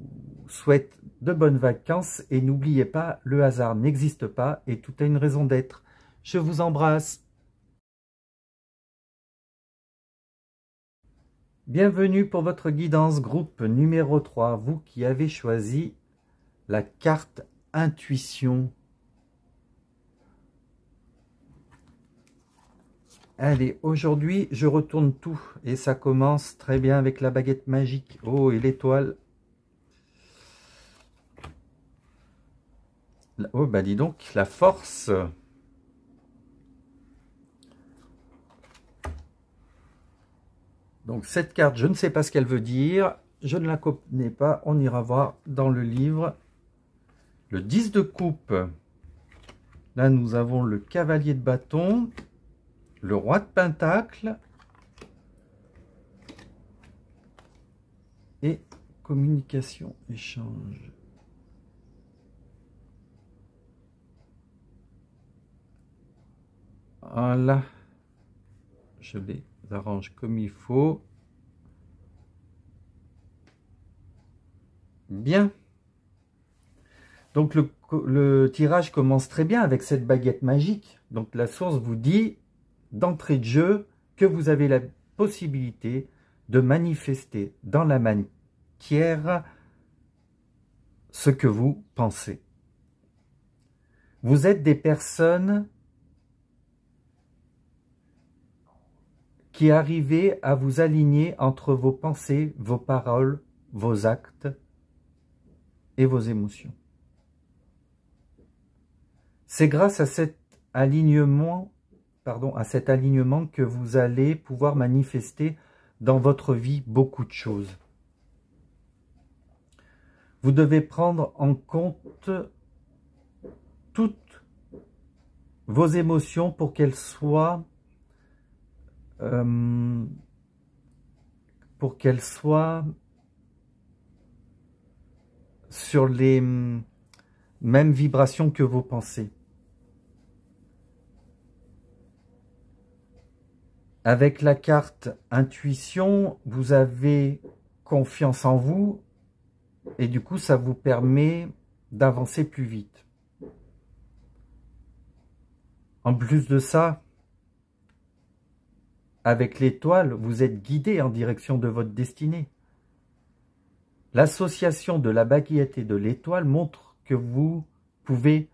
souhaite de bonnes vacances et n'oubliez pas, le hasard n'existe pas et tout a une raison d'être. Je vous embrasse. Bienvenue pour votre guidance groupe numéro 3, vous qui avez choisi la carte intuition. Allez, aujourd'hui, je retourne tout et ça commence très bien avec la baguette magique. Oh, et l'étoile. Oh, bah dis donc, la force. Donc cette carte, je ne sais pas ce qu'elle veut dire. Je ne la connais pas. On ira voir dans le livre. Le 10 de coupe. Là, nous avons le cavalier de bâton. Le roi de pentacle. Et communication, échange. Voilà. Je les arrange comme il faut. Bien. Donc le tirage commence très bien avec cette baguette magique. Donc la source vous dit d'entrée de jeu que vous avez la possibilité de manifester dans la matière ce que vous pensez. Vous êtes des personnes qui arrivez à vous aligner entre vos pensées, vos paroles, vos actes et vos émotions. C'est grâce à cet alignement, que vous allez pouvoir manifester dans votre vie beaucoup de choses. Vous devez prendre en compte toutes vos émotions pour qu'elles soient sur les mêmes vibrations que vos pensées. Avec la carte intuition, vous avez confiance en vous et du coup, ça vous permet d'avancer plus vite. En plus de ça, avec l'étoile, vous êtes guidé en direction de votre destinée. L'association de la baguette et de l'étoile montre que vous pouvez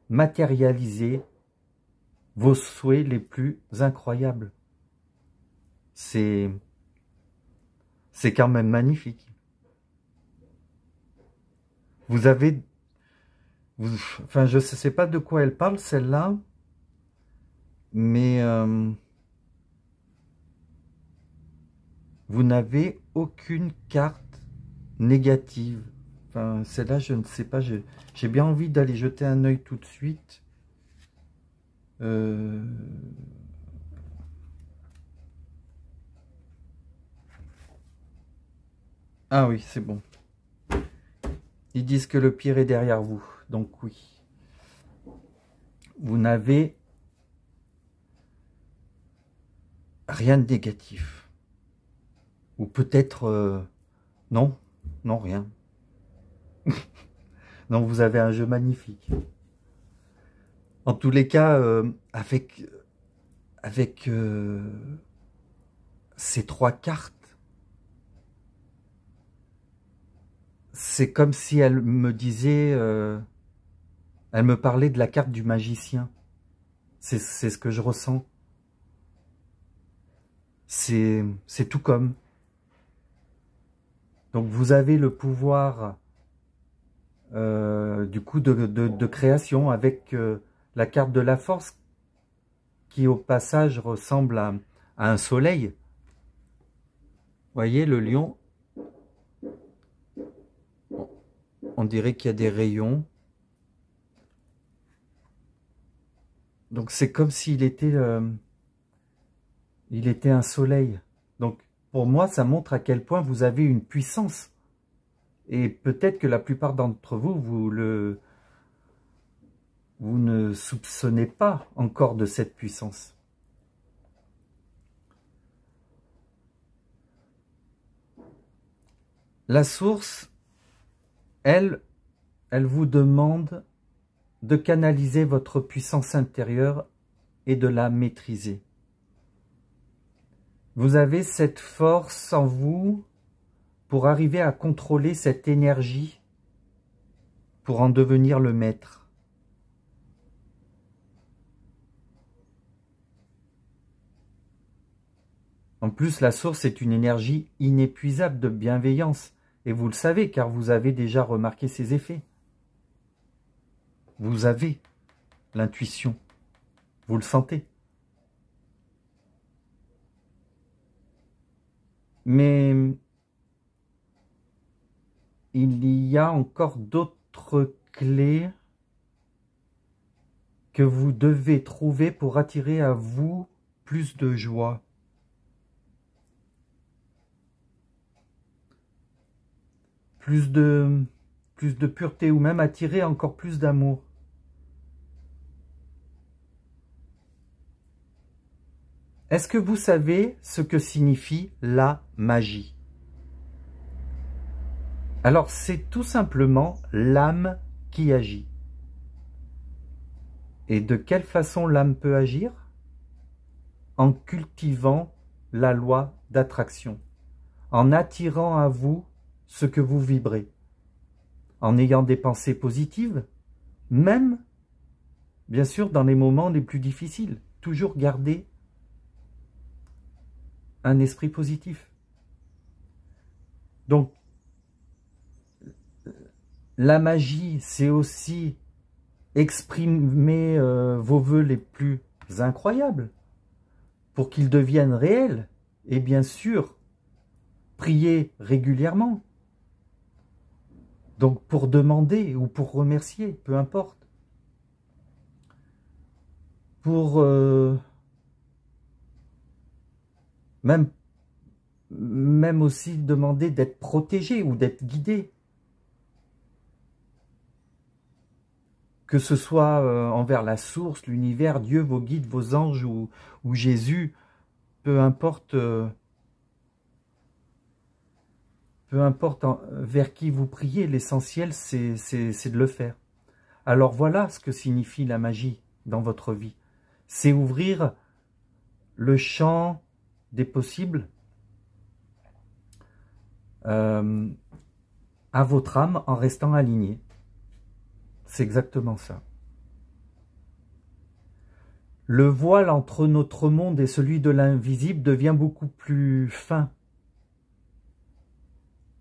matérialiser vos souhaits les plus incroyables. C'est quand même magnifique. Vous avez... enfin, je ne sais pas de quoi elle parle, celle-là. Mais vous n'avez aucune carte négative. Enfin, celle-là, je ne sais pas. J'ai bien envie d'aller jeter un œil tout de suite. Ah oui, c'est bon. Ils disent que le pire est derrière vous. Donc oui. Vous n'avez rien de négatif. Ou peut-être... non, non, rien. Non, vous avez un jeu magnifique. En tous les cas, avec ces 3 cartes, c'est comme si elle me disait, elle me parlait de la carte du magicien. C'est ce que je ressens. C'est tout comme. Donc vous avez le pouvoir du coup de création avec la carte de la force qui au passage ressemble à un soleil. Vous voyez le lion, on dirait qu'il y a des rayons. Donc c'est comme s'il était, il était un soleil. Donc pour moi ça montre à quel point vous avez une puissance. Et peut-être que la plupart d'entre vous, vous ne soupçonnez pas encore de cette puissance. La source, elle vous demande de canaliser votre puissance intérieure et de la maîtriser. Vous avez cette force en vous pour arriver à contrôler cette énergie, pour en devenir le maître. En plus, la source est une énergie inépuisable de bienveillance. Et vous le savez, car vous avez déjà remarqué ses effets. Vous avez l'intuition. Vous le sentez. Mais il y a encore d'autres clés que vous devez trouver pour attirer à vous plus de joie. Plus de pureté ou même attirer encore plus d'amour. Est-ce que vous savez ce que signifie la magie? Alors c'est tout simplement l'âme qui agit. Et de quelle façon l'âme peut agir? En cultivant la loi d'attraction, en attirant à vous ce que vous vibrez, en ayant des pensées positives, même, bien sûr, dans les moments les plus difficiles. Toujours garder un esprit positif. Donc, la magie, c'est aussi exprimer vos vœux les plus incroyables pour qu'ils deviennent réels. Et bien sûr, prier régulièrement. Donc pour demander ou pour remercier, peu importe. Pour même aussi demander d'être protégé ou d'être guidé. Que ce soit envers la source, l'univers, Dieu, vos guides, vos anges ou Jésus, peu importe vers qui vous priez, l'essentiel c'est de le faire. Alors voilà ce que signifie la magie dans votre vie. C'est ouvrir le champ des possibles à votre âme en restant aligné. C'est exactement ça. Le voile entre notre monde et celui de l'invisible devient beaucoup plus fin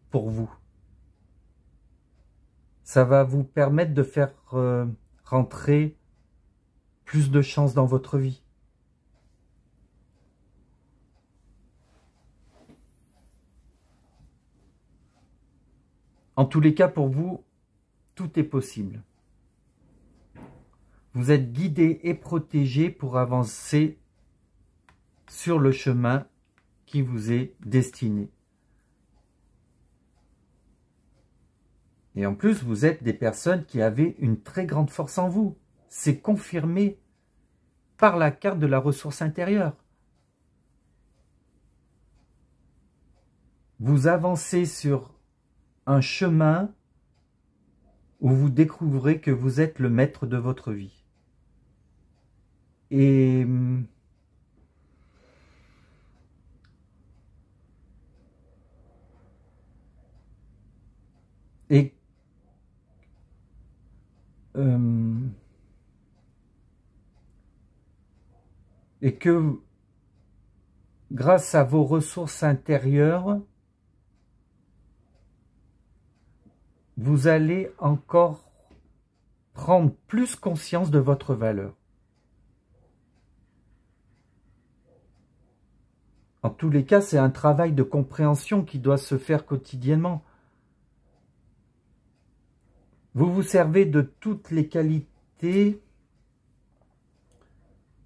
pour vous. Ça va vous permettre de faire rentrer plus de chance dans votre vie. En tous les cas, pour vous, tout est possible. Vous êtes guidé et protégé pour avancer sur le chemin qui vous est destiné. Et en plus, vous êtes des personnes qui avaient une très grande force en vous. C'est confirmé par la carte de la ressource intérieure. Vous avancez sur un chemin où vous découvrez que vous êtes le maître de votre vie. Et que grâce à vos ressources intérieures, vous allez encore prendre plus conscience de votre valeur. En tous les cas, c'est un travail de compréhension qui doit se faire quotidiennement. Vous vous servez de toutes les qualités,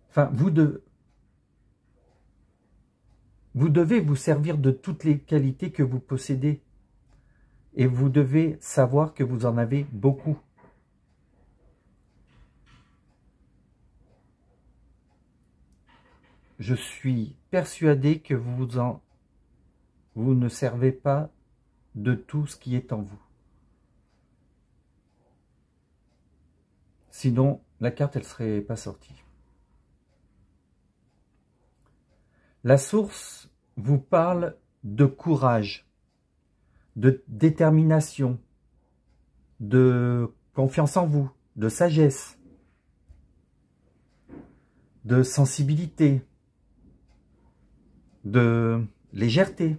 enfin, vous devez vous servir de toutes les qualités que vous possédez. Et vous devez savoir que vous en avez beaucoup. Je suis persuadé que vous ne servez pas de tout ce qui est en vous. Sinon, la carte, elle ne serait pas sortie. La source vous parle de courage, de détermination, de confiance en vous, de sagesse, de sensibilité, de légèreté,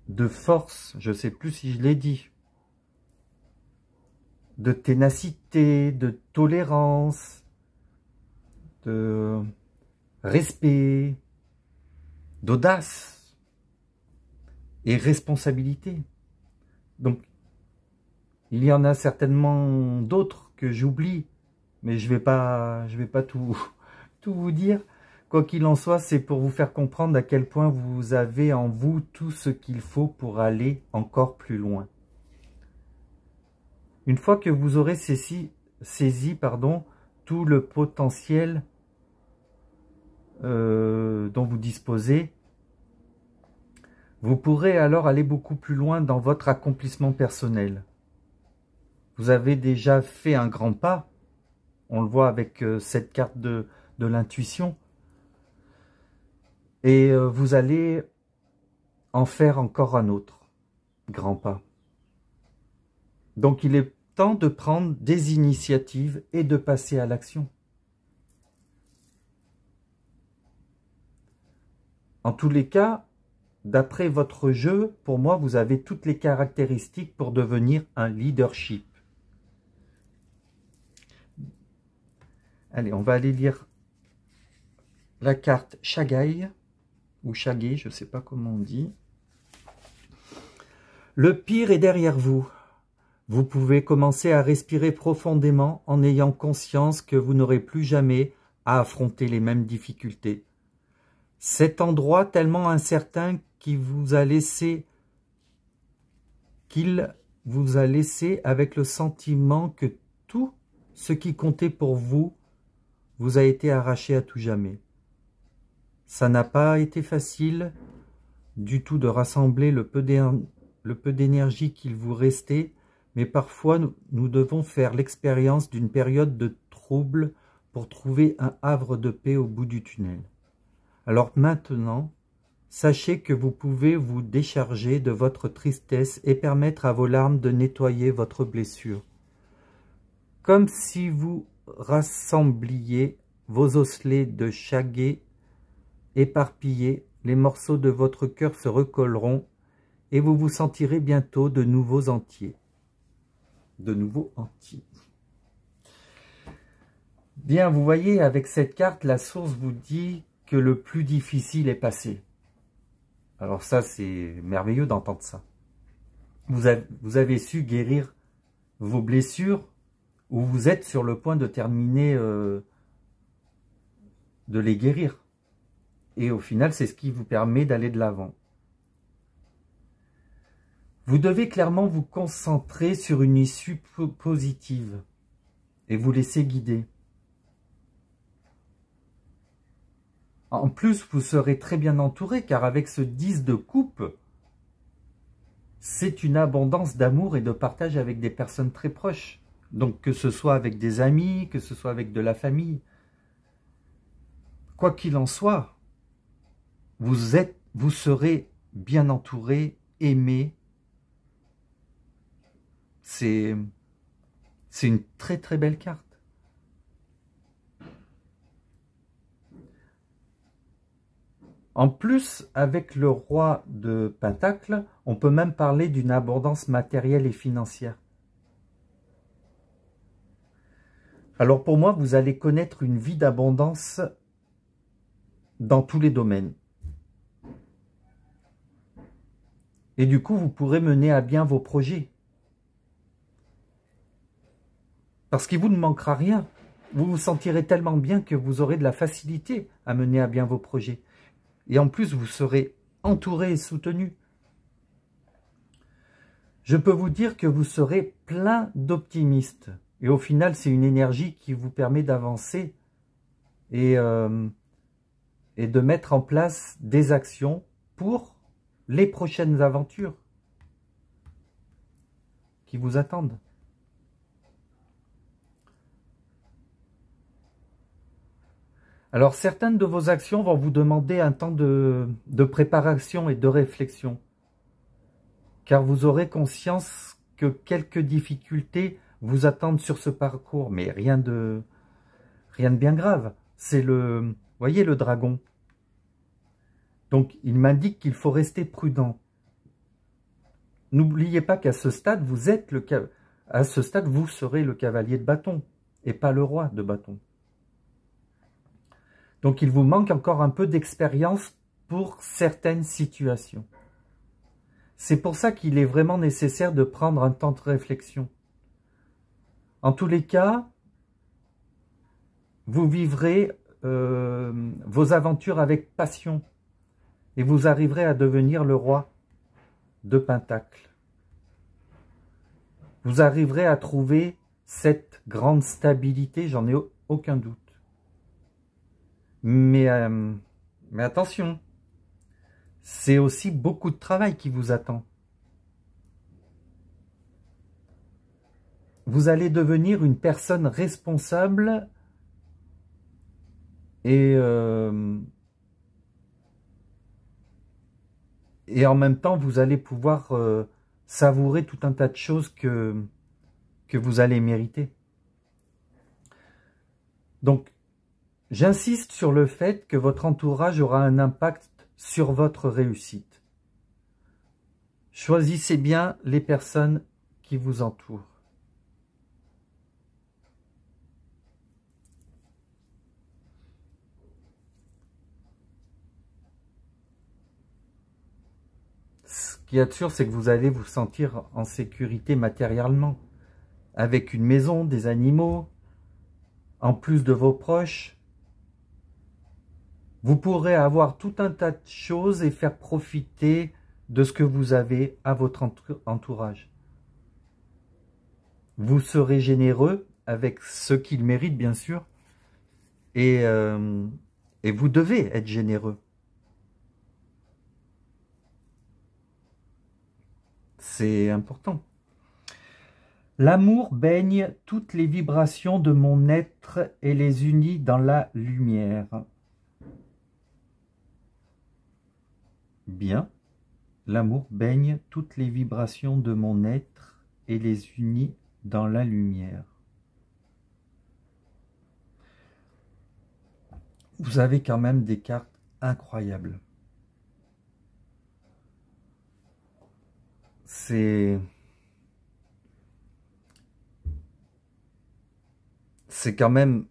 de force, je ne sais plus si je l'ai dit, de ténacité, de tolérance, de respect, d'audace et responsabilité. Donc, il y en a certainement d'autres que j'oublie, mais je vais pas tout vous dire. Quoi qu'il en soit, c'est pour vous faire comprendre à quel point vous avez en vous tout ce qu'il faut pour aller encore plus loin. Une fois que vous aurez saisi tout le potentiel dont vous disposez, vous pourrez alors aller beaucoup plus loin dans votre accomplissement personnel. Vous avez déjà fait un grand pas, on le voit avec cette carte de l'intuition, et vous allez en faire encore un autre grand pas. Donc il est temps de prendre des initiatives et de passer à l'action. En tous les cas, d'après votre jeu, pour moi, vous avez toutes les caractéristiques pour devenir un leadership. Allez, on va aller lire la carte Shagai, ou Shagé, je ne sais pas comment on dit. Le pire est derrière vous. Vous pouvez commencer à respirer profondément en ayant conscience que vous n'aurez plus jamais à affronter les mêmes difficultés. Cet endroit tellement incertain qu'il vous a laissé avec le sentiment que tout ce qui comptait pour vous vous a été arraché à tout jamais. Ça n'a pas été facile du tout de rassembler le peu d'énergie qu'il vous restait, mais parfois nous devons faire l'expérience d'une période de trouble pour trouver un havre de paix au bout du tunnel. Alors maintenant, sachez que vous pouvez vous décharger de votre tristesse et permettre à vos larmes de nettoyer votre blessure. Comme si vous rassembliez vos osselets de chaguet éparpillés, les morceaux de votre cœur se recolleront et vous vous sentirez bientôt de nouveaux entiers. De nouveaux entiers. Bien, vous voyez, avec cette carte, la source vous dit que le plus difficile est passé. Alors ça, c'est merveilleux d'entendre ça. Vous avez su guérir vos blessures, ou vous êtes sur le point de terminer, de les guérir. Et au final, c'est ce qui vous permet d'aller de l'avant. Vous devez clairement vous concentrer sur une issue positive et vous laisser guider. En plus, vous serez très bien entouré, car avec ce 10 de coupe, c'est une abondance d'amour et de partage avec des personnes très proches. Donc que ce soit avec des amis, que ce soit avec de la famille. Quoi qu'il en soit, vous serez bien entouré, aimé. C'est une très très belle carte. En plus, avec le roi de Pentacle, on peut même parler d'une abondance matérielle et financière. Alors pour moi, vous allez connaître une vie d'abondance dans tous les domaines. Et du coup, vous pourrez mener à bien vos projets. Parce qu'il vous ne manquera rien. Vous vous sentirez tellement bien que vous aurez de la facilité à mener à bien vos projets. Et en plus, vous serez entouré et soutenu. Je peux vous dire que vous serez plein d'optimistes. Et au final, c'est une énergie qui vous permet d'avancer et de mettre en place des actions pour les prochaines aventures qui vous attendent. Alors, certaines de vos actions vont vous demander un temps de préparation et de réflexion, car vous aurez conscience que quelques difficultés vous attendent sur ce parcours, mais rien de bien grave. C'est voyez le dragon. Donc, il m'indique qu'il faut rester prudent. N'oubliez pas qu'à ce stade, vous serez le cavalier de bâton et pas le roi de bâton. Donc, il vous manque encore un peu d'expérience pour certaines situations. C'est pour ça qu'il est vraiment nécessaire de prendre un temps de réflexion. En tous les cas, vous vivrez vos aventures avec passion et vous arriverez à devenir le roi de Pentacle. Vous arriverez à trouver cette grande stabilité, j'en ai aucun doute. Mais attention, c'est aussi beaucoup de travail qui vous attend. Vous allez devenir une personne responsable et en même temps, vous allez pouvoir savourer tout un tas de choses que vous allez mériter. Donc, j'insiste sur le fait que votre entourage aura un impact sur votre réussite. Choisissez bien les personnes qui vous entourent. Ce qu'il y a de sûr, c'est que vous allez vous sentir en sécurité matériellement, avec une maison, des animaux, en plus de vos proches. Vous pourrez avoir tout un tas de choses et faire profiter de ce que vous avez à votre entourage. Vous serez généreux avec ce qu'il mérite, bien sûr, et vous devez être généreux. C'est important. L'amour baigne toutes les vibrations de mon être et les unit dans la lumière. Bien. L'amour baigne toutes les vibrations de mon être et les unit dans la lumière. vous avez quand même des cartes incroyables. C'est quand même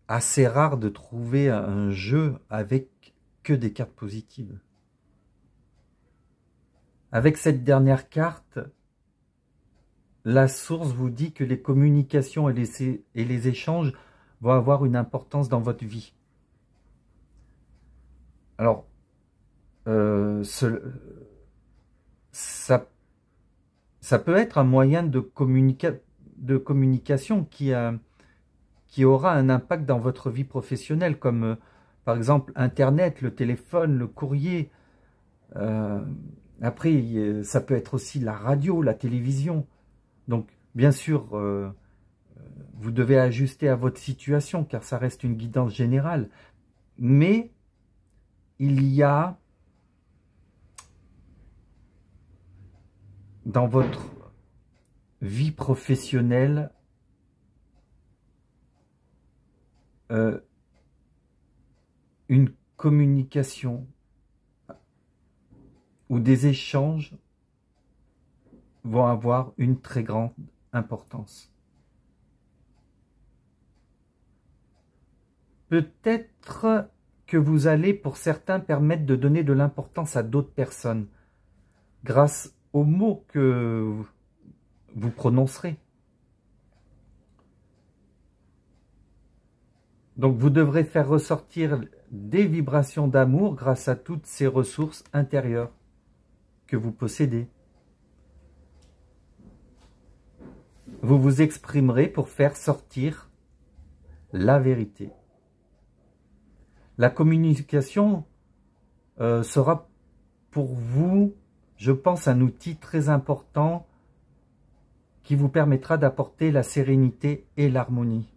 assez rare de trouver un jeu avec que des cartes positives. Avec cette dernière carte, la source vous dit que les communications et les échanges vont avoir une importance dans votre vie. Alors, ça peut être un moyen de communication qui aura un impact dans votre vie professionnelle, comme par exemple Internet, le téléphone, le courrier. Après, ça peut être aussi la radio, la télévision. Donc, bien sûr, vous devez ajuster à votre situation, car ça reste une guidance générale. Mais il y a dans votre vie professionnelle une communication ou des échanges vont avoir une très grande importance. Peut-être que vous allez, pour certains, permettre de donner de l'importance à d'autres personnes grâce aux mots que vous prononcerez. Donc vous devrez faire ressortir des vibrations d'amour grâce à toutes ces ressources intérieures que vous possédez. Vous vous exprimerez pour faire sortir la vérité. La communication sera pour vous, je pense, un outil très important qui vous permettra d'apporter la sérénité et l'harmonie.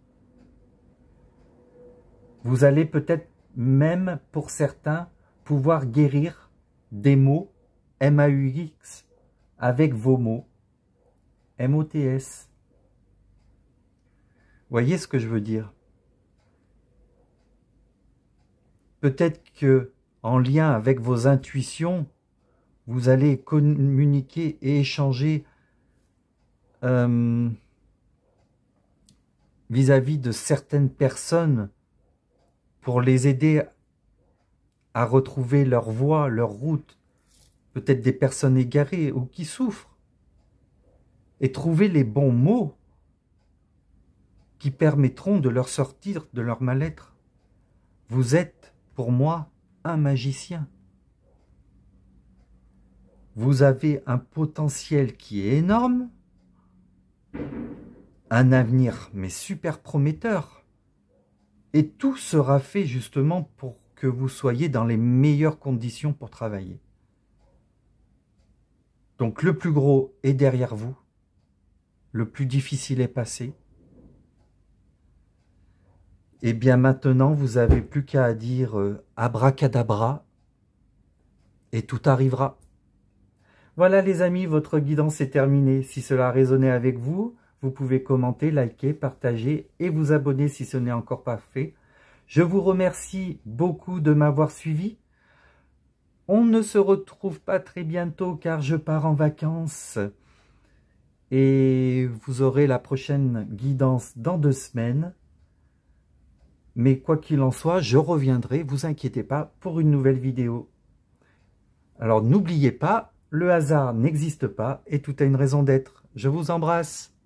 Vous allez peut-être même, pour certains, pouvoir guérir des maux M-A-U-X avec vos mots M-O-T-S. Voyez ce que je veux dire? Peut-être que, en lien avec vos intuitions, vous allez communiquer et échanger vis-à-vis de certaines personnes pour les aider à retrouver leur voie, leur route, peut-être des personnes égarées ou qui souffrent, et trouver les bons mots qui permettront de leur sortir de leur mal-être. Vous êtes, pour moi, un magicien. Vous avez un potentiel qui est énorme, un avenir mais super prometteur, et tout sera fait justement pour que vous soyez dans les meilleures conditions pour travailler. Donc le plus gros est derrière vous, le plus difficile est passé. Et bien maintenant, vous n'avez plus qu'à dire abracadabra et tout arrivera. Voilà les amis, votre guidance est terminée. Si cela a résonné avec vous, vous pouvez commenter, liker, partager et vous abonner si ce n'est encore pas fait. Je vous remercie beaucoup de m'avoir suivi. On ne se retrouve pas très bientôt car je pars en vacances. Et vous aurez la prochaine guidance dans 2 semaines. Mais quoi qu'il en soit, je reviendrai, vous inquiétez pas, pour une nouvelle vidéo. Alors n'oubliez pas, le hasard n'existe pas et tout a une raison d'être. Je vous embrasse.